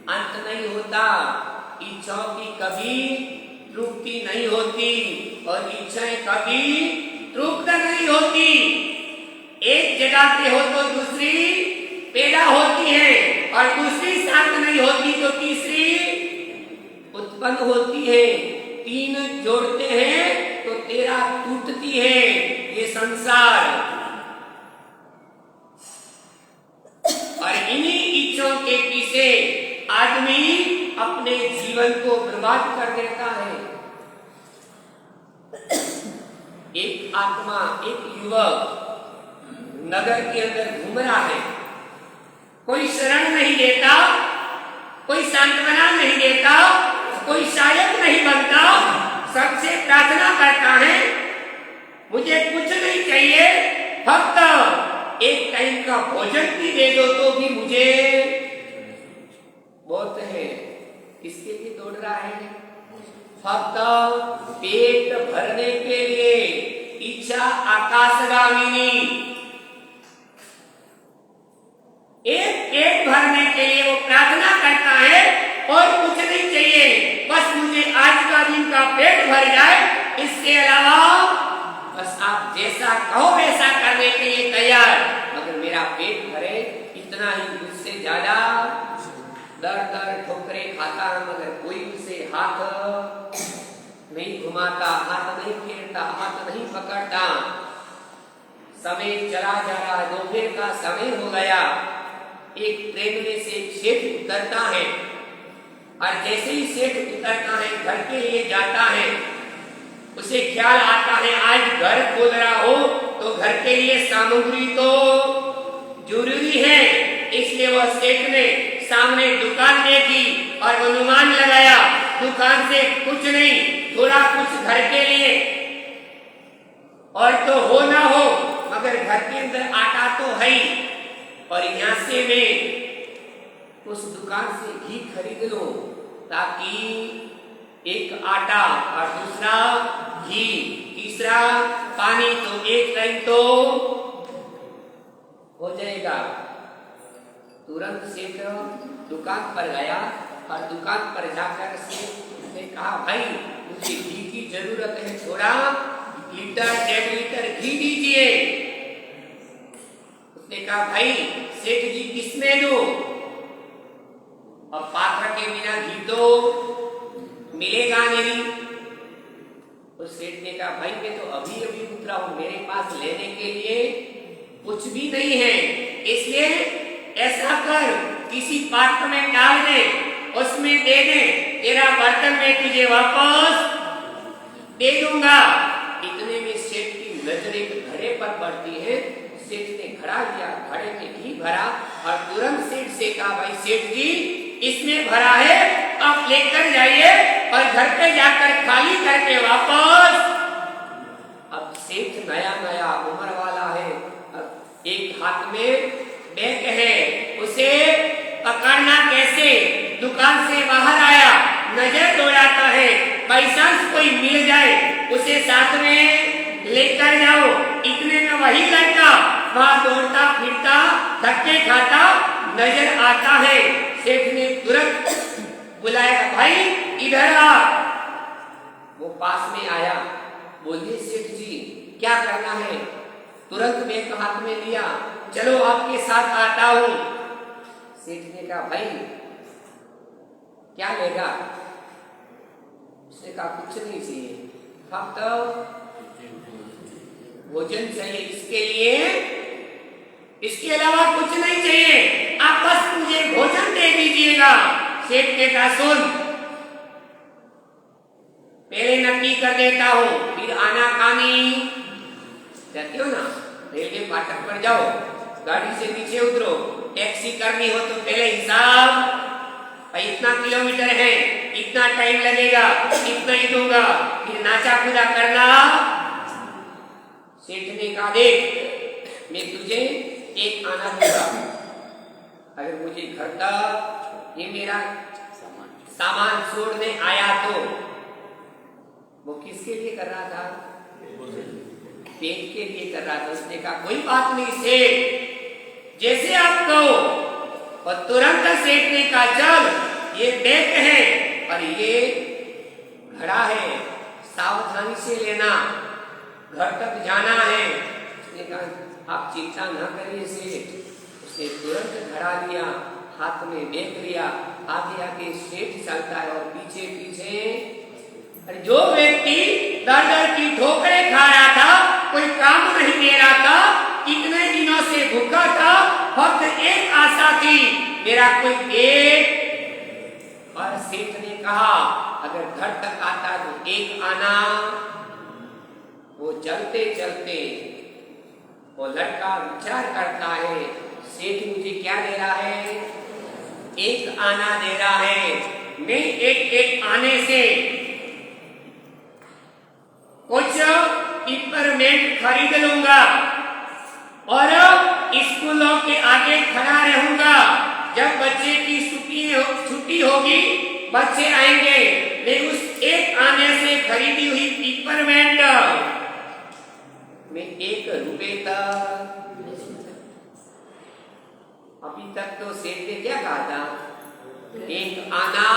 अंत नहीं होता, इच्छाओं की कभी तृप्ति नहीं होती और इच्छाएं कभी तृप्त नहीं होती। एक जगाते हो तो दूसरी पैदा होती है और दूसरी शांत नहीं होती तो तीसरी उत्पन्न होती है। तीन जोड़ते हैं तो 13 टूटती है ये संसार। और इन्हीं इच्छाओं के पीछे आदमी अपने जीवन को बर्बाद कर देता है। एक आत्मा, एक युवक नगर के अंदर घूम रहा है, कोई शरण नहीं देता, कोई सांत्वना नहीं देता, कोई सहायक नहीं बनता, सबसे प्रार्थना करता है मुझे कुछ नहीं चाहिए, फक्त एक टाइम का भोजन भी दे दो तो भी मुझे बहुत है। किसके लिए दौड़ रहा है? फक्त पेट भरने के लिए, इच्छा आकाशगामिनी। एक पेट भरने के लिए वो प्रार्थना करता है और कुछ नहीं चाहिए, बस मुझे आज का दिन का पेट भर जाए, इसके अलावा बस आप जैसा कहो वैसा करने के लिए तैयार, मगर मेरा पेट भरे इतना ही, उससे ज्यादा दर दर ठोकरे खाता है, मगर कोई उसे हाथ नहीं घुमाता, हाथ नहीं फेरता, हाथ नहीं पकड़ता। समय चला जा रहा है, दोपहर का समय हो गया। एक ट्रेन में से एक सेठ उतरता है और जैसे ही सेठ उतरता है घर के लिए जाता है, उसे ख्याल आता है आज घर खोल रहा हो तो घर के लिए सामग्री तो जरूरी है, इसलिए वह सेठ ने सामने दुकान देखी और अनुमान लगाया दुकान से कुछ नहीं, थोड़ा कुछ घर के लिए और तो हो ना हो, मगर घर के अंदर आटा तो है ही, और यहां से मैं उस दुकान से घी खरीद लूं ताकि एक आटा और दूसरा घी, तीसरा पानी, तो एक टाइम तो हो जाएगा। तुरंत सेठ दुकान पर गया और दुकान पर जाकर सेठ ने कहा भाई मुझे घी की जरूरत है, थोड़ा लीटर 1.5 लीटर घी दीजिए। उसने कहा भाई सेठ जी किसमें दो, अब पात्र के बिना घी तो मिलेगा नहीं। उस सेठ ने कहा भाई मैं तो अभी अभी उतरा हूं, मेरे पास लेने के लिए कुछ भी नहीं है, इसलिए ऐसा कर किसी पात्र में डाल दे, उसमें दे दे, तेरा बर्तन मैं तुझे वापस दे दूंगा। इतने में सेठ की नजर एक घड़े पर पड़ती है, सेठ ने घड़ा लिया, घड़े में घी भरा और तुरंत सेठ से कहा भाई सेठ जी इसमें भरा है, आप लेकर जाइए और घर पे जाकर खाली करके वापस। अब सेठ नया नया उम्र वाला है, एक हाथ में बैग है, उसे पकड़ना कैसे, दुकान से बाहर आया, नजर दौड़ाता है, बाई चांस कोई मिल जाए उसे साथ में लेकर जाओ। इतने में वही लड़का वहां दौड़ता फिरता धक्के खाता नजर आता है। सेठ ने तुरंत बुलाया भाई इधर आ। वो पास में आया, बोलिए सेठ जी क्या करना है? तुरंत बैग हाथ में लिया, चलो आपके साथ आता हूं। सेठ ने कहा भाई क्या लेगा? उसने कहा कुछ नहीं चाहिए, फक्त भोजन चाहिए, इसके लिए इसके अलावा कुछ नहीं चाहिए, आप बस मुझे भोजन दे दीजिएगा। सेठ ने कहा सुन, पहले नक्की कर देता हूं, फिर आनाकानी जाते हो ना, रेलवे फाटक पर जाओ, गाड़ी से नीचे उतरो, टैक्सी करनी हो तो पहले हिसाब, इतना किलोमीटर है, इतना टाइम लगेगा, इतना ही दूंगा, फिर नाचा कूदा करना। सेठ ने कहा देख मैं तुझे एक आना दूंगा, अगर मुझे घर का ये मेरा सामान छोड़ने आया तो। वो किसके लिए कर रहा था? पेट के लिए कर रहा था। उसने कहा कोई बात नहीं सेठ, जैसे आप कहो। और तुरंत सेठ ने कहा चल ये बैग है और ये घड़ा है, सावधानी से लेना, घर तक जाना है। उसने कहा आप चिंता न करिए सेठ। उसने तुरंत घड़ा लिया, हाथ में बैग लिया, आगे आगे सेठ चलता है और पीछे पीछे जो व्यक्ति दर दर की ठोकरें खा रहा था, कोई काम नहीं दे रहा था, इतने दिनों से भूखा था, फक्त एक आशा थी मेरा कोई पेट। और सेठ ने कहा अगर घर तक आता तो एक आना। वो चलते चलते वो लड़का विचार करता है, सेठ मुझे क्या दे रहा है? एक आना दे रहा है। मैं एक आने से कुछ पिपरमेंट खरीद लूंगा और स्कूलों के आगे खड़ा रहूंगा। जब बच्चे की छुट्टी होगी, बच्चे आएंगे, मैं उस एक आने से खरीदी हुई पिपरमेंट में 1 रुपए तक। अभी तक तो सेठ ने क्या कहा था? 1 आना।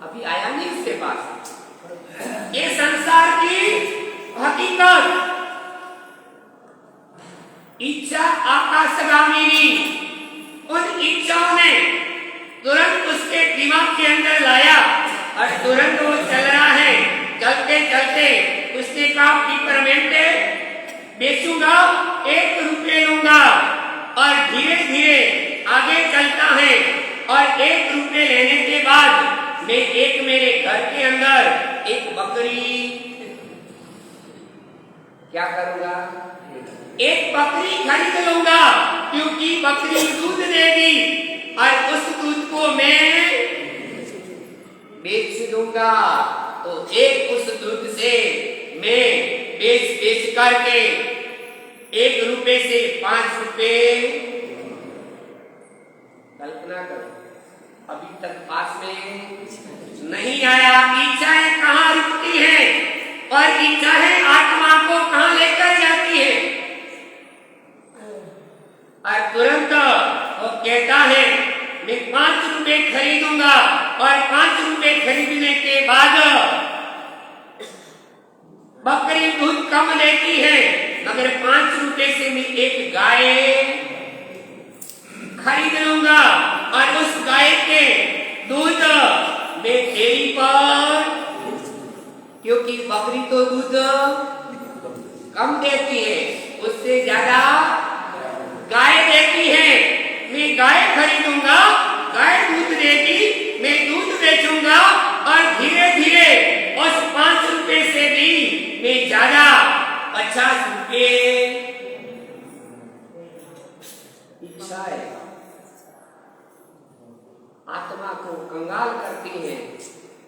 अभी आया नहीं उसके पास। ये संसार की हकीकत। इच्छा आकाशगामिनी। उन इच्छाओं ने तुरंत उसके दिमाग के अंदर लाया और तुरंत वो चल रहा है। चलते चलते उसने कहा पिपरमेंट बेचूंगा, 1 रुपये लूंगा। और धीरे धीरे आगे चलता है और 1 रुपये लेने के बाद मैं मेरे घर के अंदर एक बकरी क्या करूंगा? एक बकरी खरीद लूंगा, क्योंकि बकरी दूध देगी और उस दूध को मैं बेच दूंगा। तो उस दूध से मैं बेच करके 1 रुपए से 5 रुपए। कल्पना करो, अभी तक पास में नहीं आया। इच्छाएं कहाँ रुकती हैं और इच्छाएं आत्मा को कहाँ लेकर जाती है? और तुरंत वो कहता है मैं 5 रुपए खरीदूंगा और 5 रुपए खरीदने के बाद बकरी दूध कम देती है, मगर 5 रुपए से मैं एक गाय खरीद लूंगा और उस गाय के दूध में डेयरी पर, क्योंकि बकरी तो दूध कम देती है, उससे ज्यादा गाय देती है। मैं गाय खरीदूंगा, गाय दूध देगी, मैं दूध बेचूंगा और धीरे धीरे उस 5 रुपए से भी मैं ज्यादा 50 रुपए। इच्छाएं आत्मा को कंगाल करती है।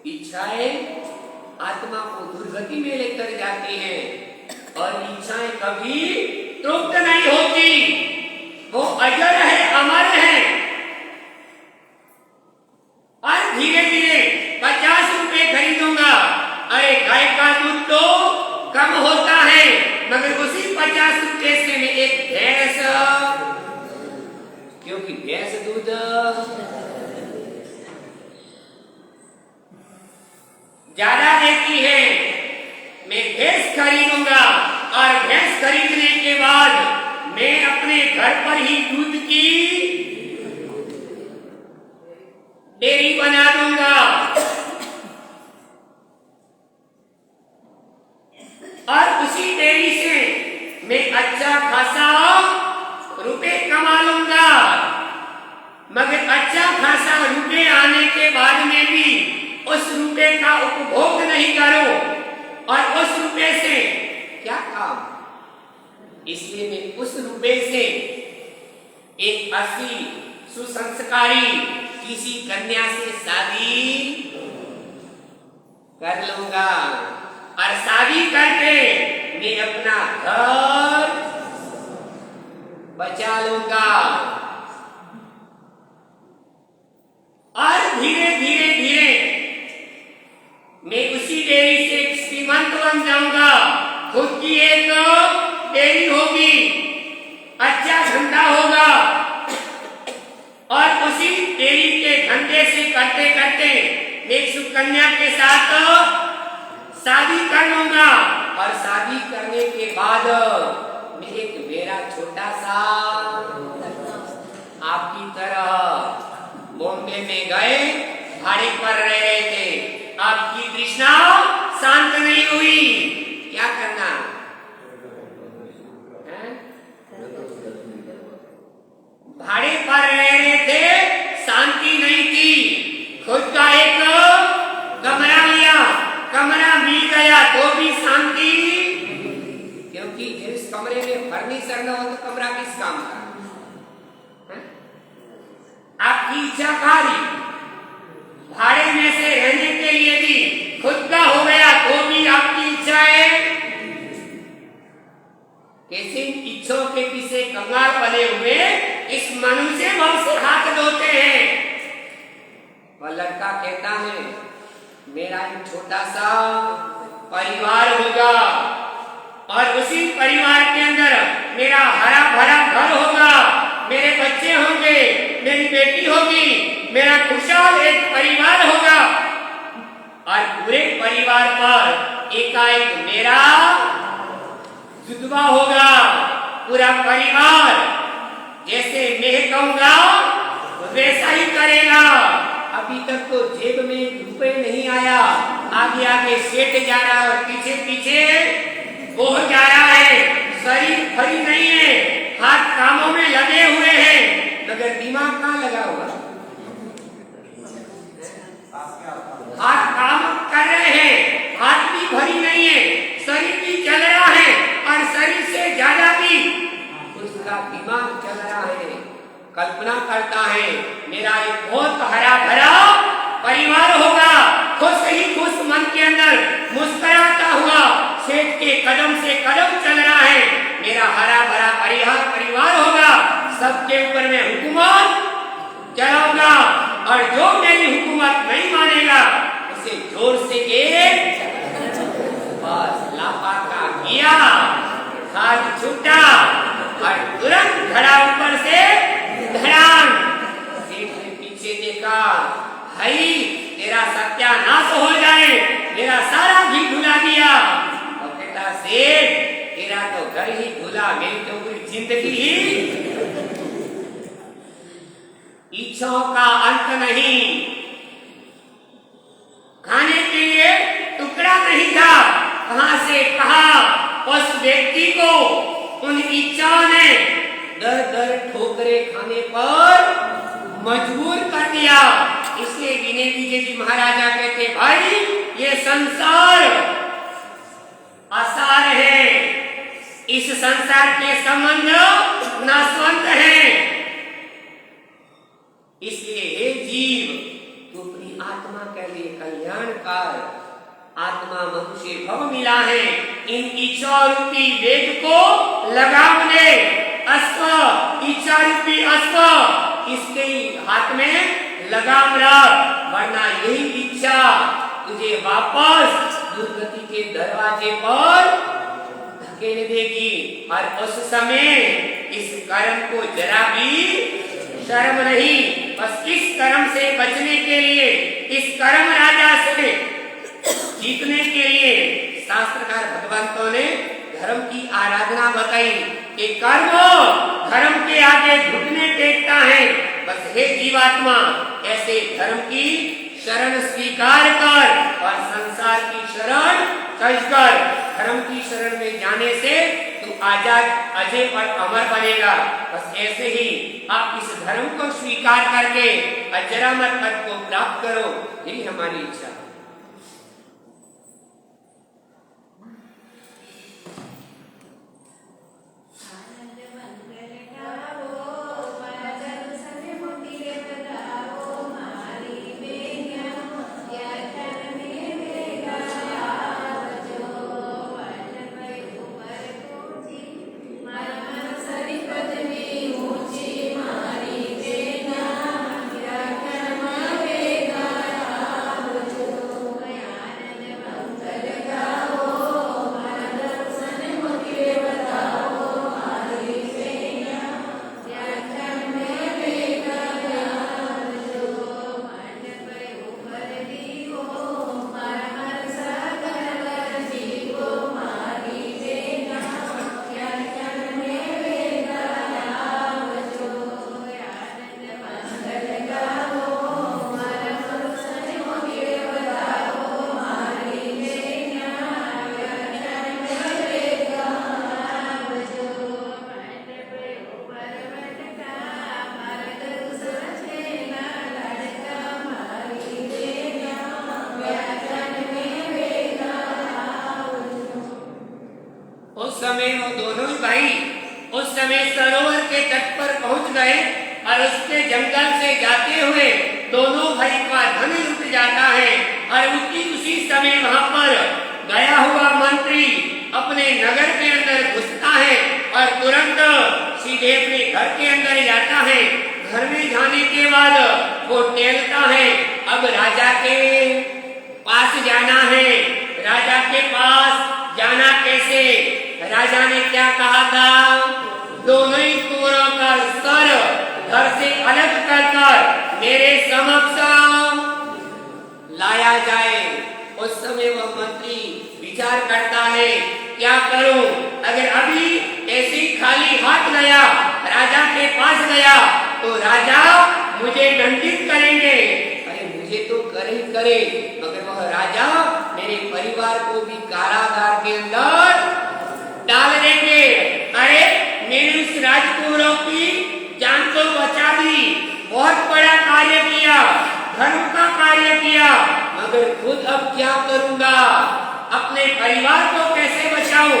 इच्छाएं आत्मा को दुर्गति में लेकर जाती हैं और इच्छाएं कभी तृप्त नहीं होती। वो अजर है, अमर है। और धीरे धीरे 50 रुपए खरीदूंगा। अरे गाय का दूध तो कम होता है, मगर उसी 50 रुपए से मैं एक भैंस, क्योंकि भैंस दूध ज्यादा देती है, मैं भैंस खरीदूंगा और भैंस खरीदने के बाद मैं अपने घर पर ही दूध की डेयरी बना दूंगा और उसी डेयरी से मैं अच्छा खासा रुपए कमा लूंगा। मगर अच्छा खासा रुपए आने के बाद में भी उस रुपए का उपभोग नहीं करो और उस रुपए से क्या काम? इसलिए मैं उस रुपए से एक अच्छी सुसंस्कारी किसी कन्या से शादी कर लूंगा और शादी करके मैं अपना घर बचा लूंगा और धीरे धीरे धीरे मैं उसी डेयरी से एक श्रीमंत बन जाऊंगा। खुद की एक डेयरी होगी, अच्छा धंधा होगा और उसी डेयरी के धंधे से करते करते मैं सुकन्या के साथ शादी कर लूंगा और शादी करने के बाद मैं एक मेरा छोटा सा आपकी तरह बॉम्बे में गए, भाड़े पर रह रहे थे। आपकी तृष्णा शांत नहीं हुई, क्या करना? भाड़े पर रह रहे थे, शांति नहीं थी। खुद का एक कमरा लिया, कमरा मिल गया तो भी शांति, क्योंकि जिस कमरे में फर्नीचर ऑफिसर न हो तो कमरा किस काम का? आपकी इच्छा कारी भाड़े में से रहने के लिए भी खुद का हो गया तो भी आपकी इच्छा है। कैसे इच्छाओं के पीछे कंगाल बने हुए इस मनुष्य भाव से हाथ धोते हैं। वह लड़का कहता है मेरा एक छोटा सा परिवार होगा और उसी परिवार के अंदर मेरा हरा भरा घर होगा, मेरे बच्चे होंगे, मेरी बेटी होगी, मेरा खुशहाल एक परिवार होगा और पूरे परिवार पर एकाएक मेरा जुदवा होगा। पूरा परिवार जैसे मैं कहूंगा वैसा ही करेगा। अभी तक तो जेब में रुपए नहीं आया, आगे आगे सेठ जा रहा है और पीछे पीछे वो जा रहा है। शरीर भरी नहीं है, हाथ कामों में लगे हुए हैं, मगर दिमाग कहाँ लगा हुआ? हाथ काम कर रहे हैं, हाथ भी भरी नहीं है, शरीर भी चल रहा है और शरीर से ज्यादा भी उसका दिमाग चल रहा है। कल्पना करता है मेरा एक बहुत हरा भरा परिवार होगा, खुश ही खुश मन के अंदर मुस्कुराता हुआ सेठ के कदम से कदम चल रहा है। मेरा हरा भरा परिवार होगा, सबके ऊपर मैं हुकूमत चलाऊंगा और जो मेरी हुकूमत नहीं मानेगा उसे जोर से एक बस लापता किया, हाथ छूटा और तुरंत घड़ा ऊपर से धड़ाम। सेठ ने पीछे देखा, भाई तेरा सत्यानाश हो जाए, मेरा सारा घी धुला दिया। और कहता सेठ तेरा तो घर ही धुला, मेरी तो पूरी जिंदगी ही। इच्छाओं का अंत नहीं, खाने के लिए टुकड़ा नहीं था, कहां से कहा उस व्यक्ति को उन इच्छाओं ने दर दर ठोकरे खाने पर मजबूर कर दिया। इसलिए विनय विजय जी महाराजा कहते भाई ये संसार असार है, इस संसार के संबंध नाशवंत हैं। इसलिए हे जीव तू अपनी आत्मा के लिए कल्याण कर, आत्मा मनुष्य भव मिला है, इन इच्छा रूपी वेग को लगाम ले। अश्व इच्छा रूपी अश्व इसके हाथ में लगाम रख, वरना यही इच्छा तुझे वापस दुर्गति के दरवाजे पर धकेल देगी। और उस समय इस कर्म को जरा भी शर्म नहीं। बस इस कर्म से बचने के लिए, इस कर्म राजा से जीतने के लिए शास्त्रकार भगवंतों ने धर्म की आराधना बताई कि कर्म धर्म के आगे घुटने टेकता है। बस हे जीवात्मा ऐसे धर्म की शरण स्वीकार कर और संसार की शरण त्याग कर। धर्म की शरण में जाने से तू आजाद, अजय और अमर बनेगा। बस ऐसे ही आप इस धर्म को स्वीकार करके अजरामर पद को प्राप्त करो, यही हमारी इच्छा। उस समय सरोवर के तट पर पहुंच गए और उसके जंगल से जाते हुए दोनों भाई का धन लुट जाता है और उसी समय वहां पर गया हुआ मंत्री अपने नगर के अंदर घुसता है और तुरंत सीधे अपने घर के अंदर जाता है। घर में जाने के बाद वो टेलता है, अब राजा के पास जाना है। राजा के पास जाना कैसे? राजा ने क्या कहा था? दोनों ही कुंवरों का सर घर से अलग कर मेरे समक्ष लाया जाए। उस समय वह मंत्री विचार करता है, क्या करूं? अगर अभी ऐसे खाली हाथ गया, राजा के पास गया, तो राजा मुझे दंडित करेंगे। अरे मुझे तो करे ही करे, मगर वह राजा मेरे परिवार को भी कारागार के अंदर डाल देंगे। अरे मैंने उस राजकुमारों की जान तो बचा दी, बहुत बड़ा कार्य किया, धर्म का कार्य किया, मगर खुद अब क्या करूंगा? अपने परिवार को कैसे बचाऊं?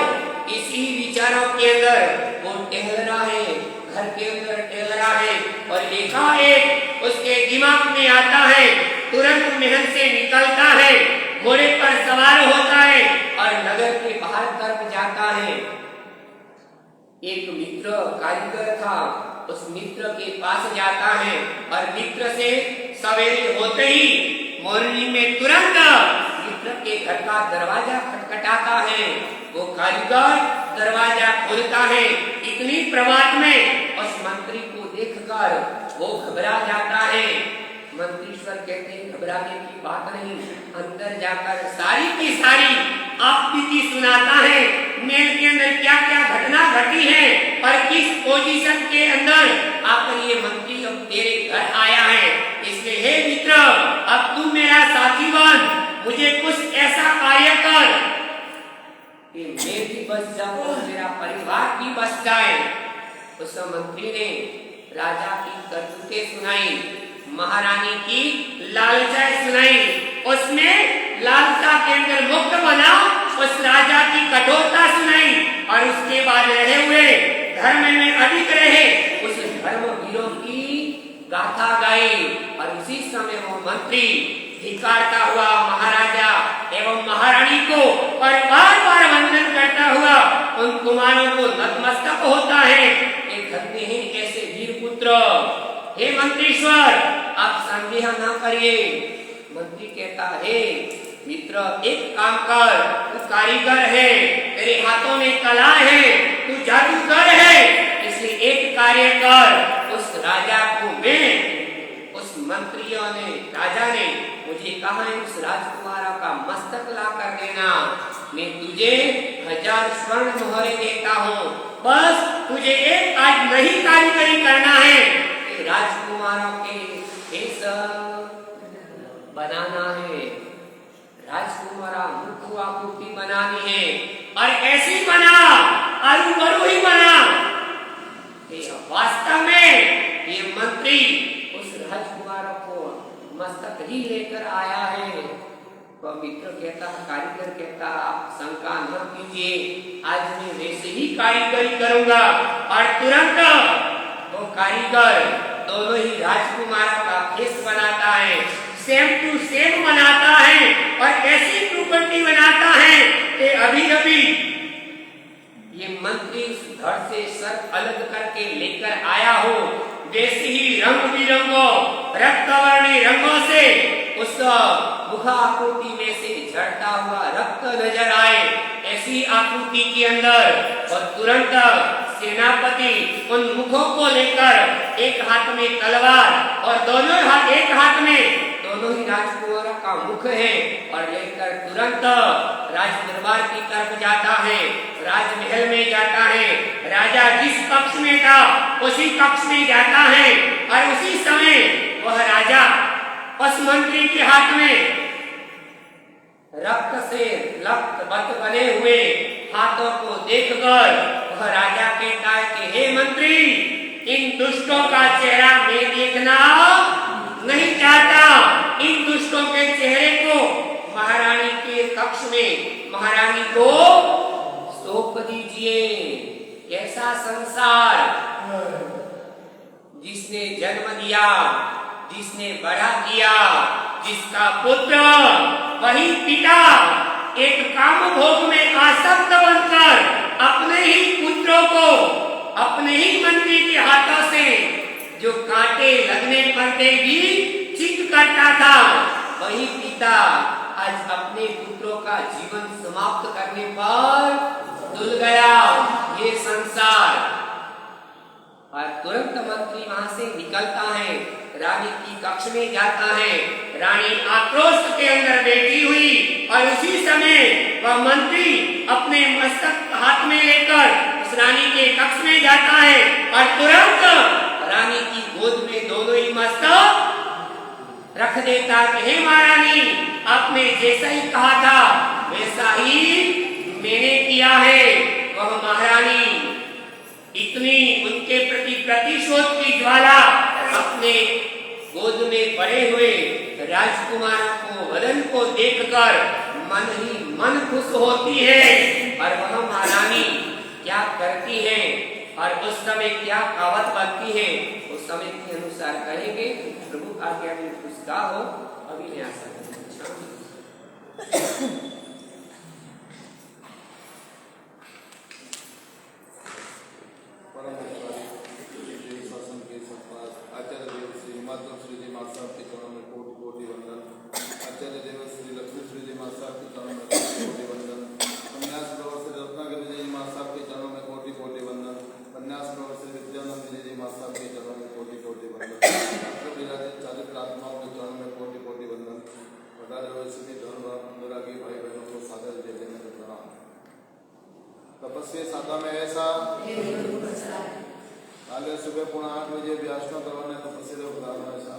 इसी विचारों के अंदर वो टहल रहा है, घर के अंदर टहल रहा है और एकाएक उसके दिमाग में आता है, तुरंत महल से निकलता है, घोड़े पर सवार होता है और नगर के बाहर तरफ जाता है। एक मित्र कारीगर था, उस मित्र के पास जाता है और मित्र से सवेरे होते ही मॉर्निंग में तुरंत मित्र के घर का दरवाजा खटखटाता है। वो कारीगर दरवाजा खोलता है। इतनी प्रभात में उस मंत्री को देखकर वो घबरा जाता है। मंत्रीश्वर कहते हैं घबराने की बात नहीं, अंदर जाकर सारी की सारी आपबीती सुनाता है। मेल के अंदर क्या क्या घटना घटी है और किस पोजीशन के अंदर आकर ये मंत्री अब तेरे घर आया है। इसलिए हे मित्र, अब तू मेरा साथी बन, मुझे कुछ ऐसा कार्य कर कि मैं भी बच जाऊं, मेरा परिवार भी बच जाए। उस मंत्री ने राजा की करतूतें सुनाई, महारानी की लालचाएं सुनाई, उसमें लालसा के अंदर मुक्त बना, उस राजा की कठोरता सुनाई और उसके बाद रहे हुए धर्म में अडिग रहे उस धर्मवीरों की गाथा गाई। और उसी समय वो मंत्री धिक्कारता हुआ महाराजा एवं महारानी को और बार बार वंदन करता हुआ उन कुमारों को नतमस्तक होता है। एक धन्य है ऐसे वीर पुत्र, हे मंत्रीश्वर आप संदेह न करिए। मंत्री कहता है मित्र एक काम कर, तू कारीगर है, तेरे हाथों में कला है, तू जादूगर है, इसलिए एक कार्य कर, उस राजा को मैं, उस मंत्रियों ने, राजा ने मुझे कहा है उस राजकुमार का मस्तक ला कर देना, मैं तुझे 1000 स्वर्ण मोहरे देता हूँ, बस तुझे एक आज नहीं कारीगरी करना है, राजकुमारों के केस बनाना है, राजकुमारा मुख आकृति बनानी है और ऐसी बना, अरु बरु ही बना। वास्तव में ये मंत्री उस राजकुमार को मस्तक ही लेकर आया है। तो मित्र कहता, कारीगर कहता, आप शंका न कीजिए, आज मैं वैसे ही कारीगरी करूंगा। और तुरंत वो कारीगर दोनों ही राजकुमार का केस बनाता है, सेम टू सेम बनाता है और ऐसी प्रॉपर्टी बनाता है कि अभी अभी ये मंत्री घर से सर अलग करके लेकर आया हो, वैसे ही रंग बिरंगों रक्तवर्णी रंगों से उस मुख आकृति में से झड़ता हुआ रक्त नजर आए, ऐसी आकृति के अंदर। और तुरंत सेनापति उन मुखों को लेकर एक हाथ में तलवार और दोनों हाथ, एक हाथ में दोनों ही राजकुमारों का मुख है और लेकर तुरंत राज दरबार की तरफ जाता है, राजमहल में जाता है। राजा जिस कक्ष में था उसी कक्ष में जाता है और उसी समय वह राजा उस मंत्री के हाथ में रक्त से लकबत बने हुए हाथों को देखकर वह राजा कहता है कि हे मंत्री, इन दुष्टों का चेहरा मैं देखना नहीं चाहता, इन दुष्टों के चेहरे को महारानी के कक्ष में महारानी को सौंप दीजिए। ऐसा संसार जिसने जन्म दिया, जिसने बड़ा किया, जिसका पुत्र वही पिता एक काम भोग में आसक्त बनकर अपने ही पुत्रों को अपने ही मंत्री के हाथों से जो कांटे लगने पर भी चित करता था, वही पिता आज अपने पुत्रों का जीवन समाप्त करने पर डुल गया ये संसार। और तुरंत मंत्री वहां से निकलता है, रानी की कक्ष में जाता है। रानी आक्रोश के अंदर बैठी हुई और उसी समय वह मंत्री अपने मस्तक हाथ में लेकर उस रानी के कक्ष में जाता है और तुरंत रानी की गोद में दोनों ही मस्तक रख देता कि हे महारानी, आपने जैसा ही कहा था वैसा ही मैंने किया है। वह महारानी इतनी उनके प्रति प्रतिशोध की ज्वाला अपने गोद में पड़े हुए राजकुमार को वदन को देखकर मन ही मन खुश होती है। और वह महारानी क्या करती है और उस समय क्या कहावत बनती है, उस समय के अनुसार कहेंगे। प्रभु आज्ञा में कुछ का हो अभी नहीं आ सकते। आचार्य देव श्री हिमाचल श्री जी माता साहब के चरणों में कोटि कोटि वंदन। आचार्य देव श्री लक्ष्मी श्री जी माता साहब के चरणों में कोटि कोटि वंदन। कन्यास प्रवर श्री रत्नागिरी जी माता साहब के चरणों में कोटि कोटि वंदन। कन्यास प्रवर श्री विद्यानंद जी माता साहब के चरणों में कोटि कोटि वंदन। चारित्र आत्माओं के चरणों में कोटि कोटि वंदन। अनुरागी भाई बहनों को सादर जय जय में प्रणाम। तपस्वी सादा में ऐसा काले सुबह 8:30 बजे व्यासना करवाने तो प्रसिद्ध उदाहरण ऐसा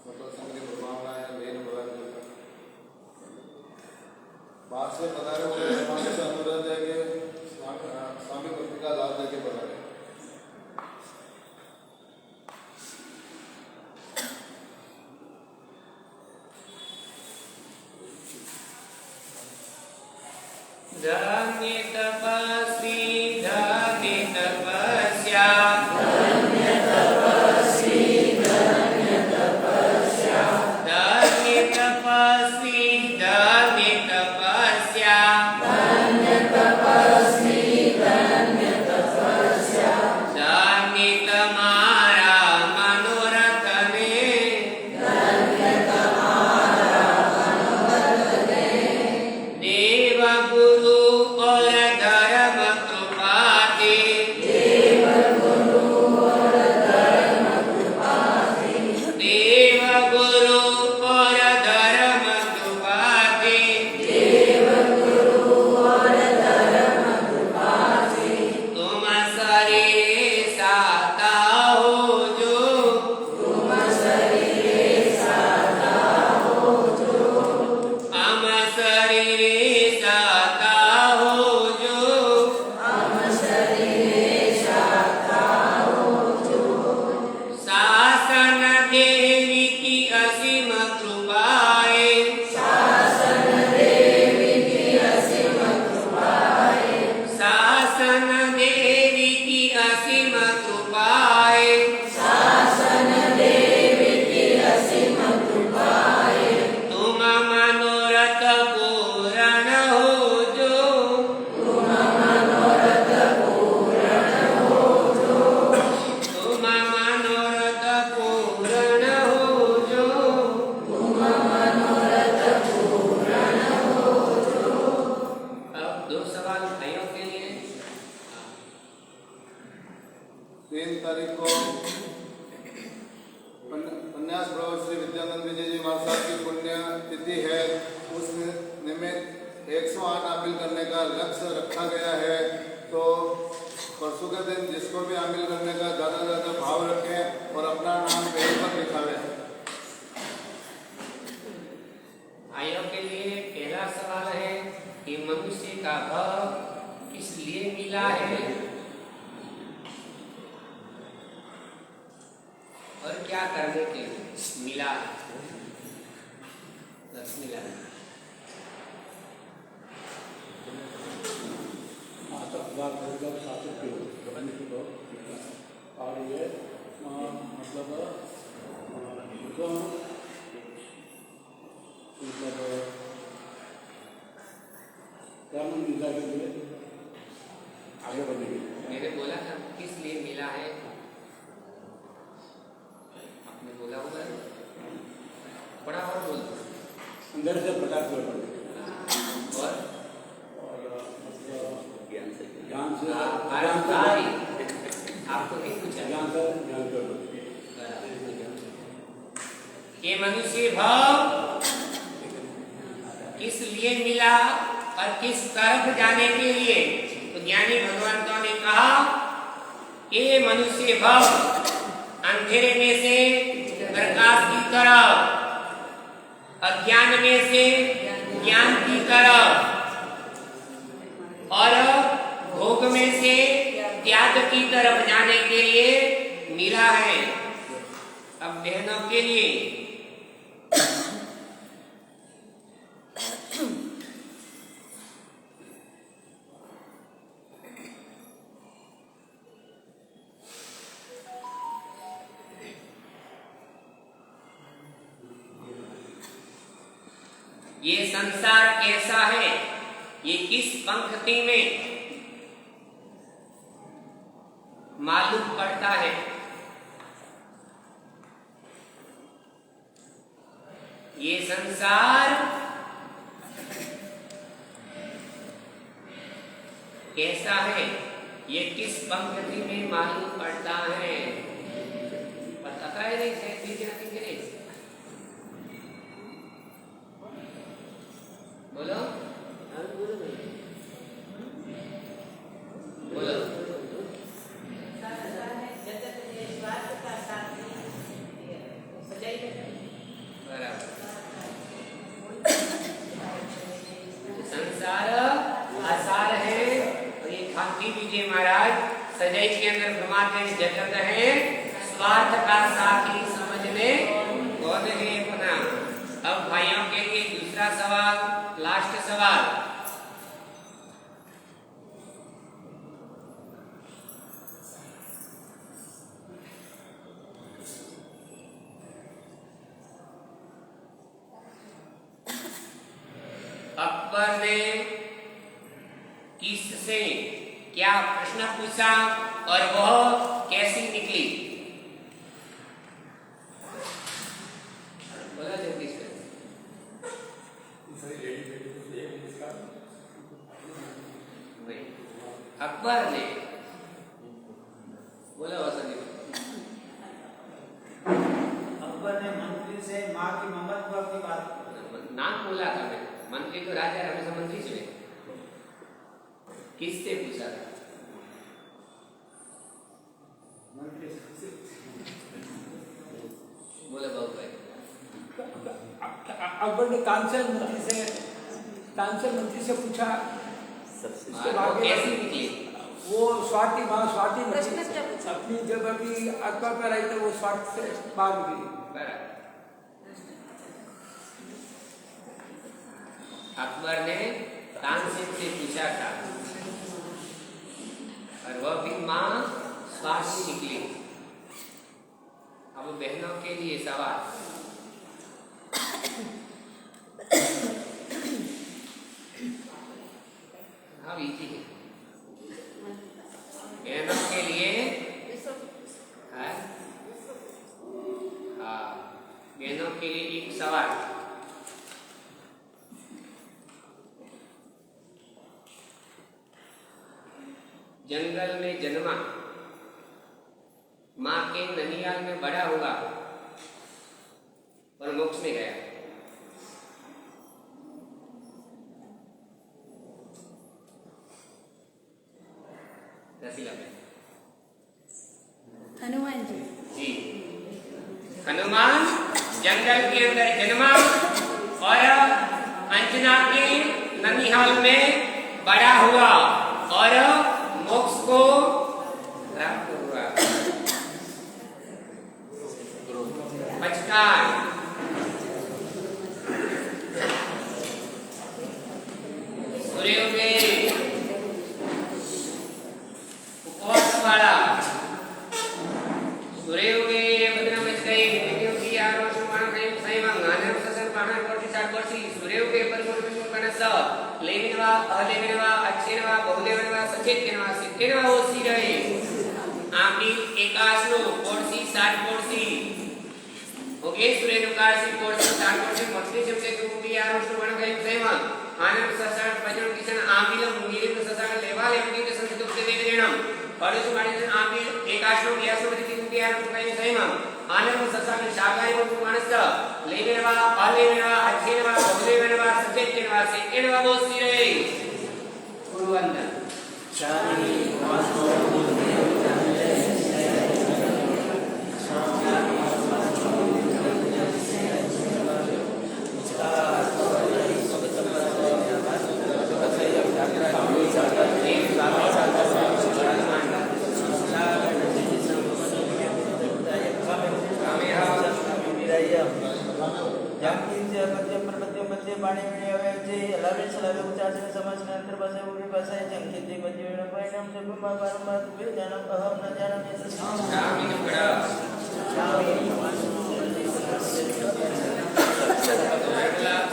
सकल संघ की प्रभावनाएं लेन बराबर बाहर से पधारे हुए समाज से अनुरोध है कि स्वामी भक्ति का लाभ देके बढ़ाए। धन्य तपस्वी धन्य तपस्या, धन्य तपस्वी धन्य तपस्या, धन्य तपस्वी धन्य तपस्या, धन्य तपस्वी धन्य तपस्या, धन्य तुम्हारा मनोरथ ने, धन्य तुम्हारा मनोरथ ने, देव गुरु और धर्म कृपा दे, देव गुरु और धर्म कृपा दे, देव गुरु और धर्म कृपा दे, देव गुरु और धर्म कृपा दे, तुम शरीर साता हो जो, तुम शरीर साता हो जो, हम शरीर साता हो जो, हम शरीर साता हो जो, शासन देवी की असीम कृपाए, शासन देवी की असीम कृपाए, शासन देवी की असीम कृपाए, शासन देवी की असीम कृपाए, तुम मनोरथ पूर्ण हो जो, तुम मनोरथ पूर्ण हो जो, तुम मनोरथ पूर्ण हो जो। तुम मनोरथ पूर्ण हो जो। अब दो सवाल भाइयों के लिए। 3 तारीख को कन्यास प्रवर श्री विद्यानंद विजय जी महाराज साहब की पुण्य तिथि है। उस निमित्त 108 आमिल करने का लक्ष्य रखा गया है। तो परसों के दिन जिसको भी आमिल करने का ज़्यादा से ज़्यादा भाव रखें और अपना नाम पेज पर लिखावे। भाइयों के लिए पहला सवाल है कि मनुष्य का भाव किस लिए मिला है और क्या करने के लिए मिला है? बस मिला है। हजार भूगर्भ शासित के और ये मतलब कर्म निंदा के लिए आगे बढ़ेगी। मैंने बोला था किस लिए मिला है, आपने बोला होगा, बड़ा और बोल अंदर से प्रकाश हुआ और ज्ञान से आपको नहीं पूछा ज्ञान से ये मनुष्य भाव किस लिए मिला और किस तरफ जाने के लिए, तो ज्ञानी भगवंतों ने कहा ये मनुष्य भाव अंधेरे में से प्रकाश की तरफ, अज्ञान में से ज्ञान की तरफ और भोग में से त्याग की तरफ जाने के लिए मिला है। अब बहनों के लिए ये संसार कैसा है, ये किस पंक्ति में मालूम पड़ता है। ये संसार कैसा है, ये किस पंक्ति में मालूम पड़ता है। पता है नहीं बोलो बोलो संसार आसार है और ये खाकी विजय महाराज सजय के अंदर घुमाते जगत है, स्वार्थ का साथी समझ ले कौन है अपना। अब भाइयों के लिए दूसरा सवाल, लास्ट सवाल, अकबर ने किससे क्या प्रश्न पूछा और वह कैसी निकली। बोला जगदीश अकबर ने बोला अकबर ने मंत्री से माँ की ममत्व की बात, नाम बोला था मैं, मंत्री तो राजा हमेशा मंत्री से किससे पूछा था। बोले बाबू भाई। अकबर ने कांसल मंत्री से पूछा, कैसी निकली वो स्वाति अपनी जब अभी अकबर पर आई तो वो स्वाति से बाहर निकली। अकबर ने तानसेन से पूछा था और वह भी मां स्वाति निकली। अब बहनों के लिए सवाल, अब इजी है बहनों के लिए, बहनों के लिए एक सवाल, जंगल में जन्मा, मां के ननियाल में बड़ा हुआ और मोक्ष में गया। हनुमान जी। जी, हनुमान जंगल के अंदर जन्मा और अंजना के ननिहाल में बड़ा हुआ और मोक्ष को प्राप्त हुआ। बचकान सूर्योदय मानव कोटि सात कोटि सूर्य के पर कोटि कणस लेविनवा अलेविनवा अच्छेनवा बहुदेवनवा सचेतनवा सिद्धेनवा ओसी रहे आमी एकाशनो कोटि सात कोटि ओके सूर्य नो काशी कोटि सात कोटि मत्ती जमते कुंडी आरोष्ट बन गए सेवा आनंद ससार भजन किशन आमिल मुंगीरे तो ससार लेवा लेवती के संत दुख दे देणम पड़ोस माड़ी आमिल एकाशनो यासो दी कुंडी आरोष्ट गए सेवा आनंद ससार शागाई वो मानस लेवेनवा अलेवेनवा अच्छेनवा बहुदेवनवा सचेतनवा सिद्धेनवा ओसी रहे गुरुवंदन शांति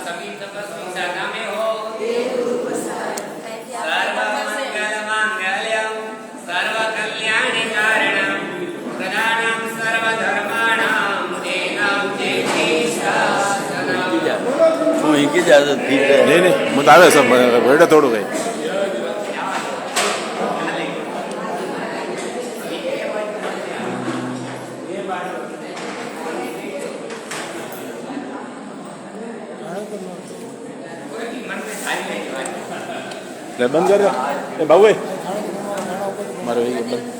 सभी तपस्वी साधा में हो सर्वमंगलमांगल्यं सर्वकल्याणकारणं प्रदानं सर्वधर्माणां तेनां जयति शासनम् હું ઈકી જ આદત થી નહીં નહીં હું તો આવે સર વેડે થોડું કઈ બંધ કર્યો એ બાબુ મારો બંધ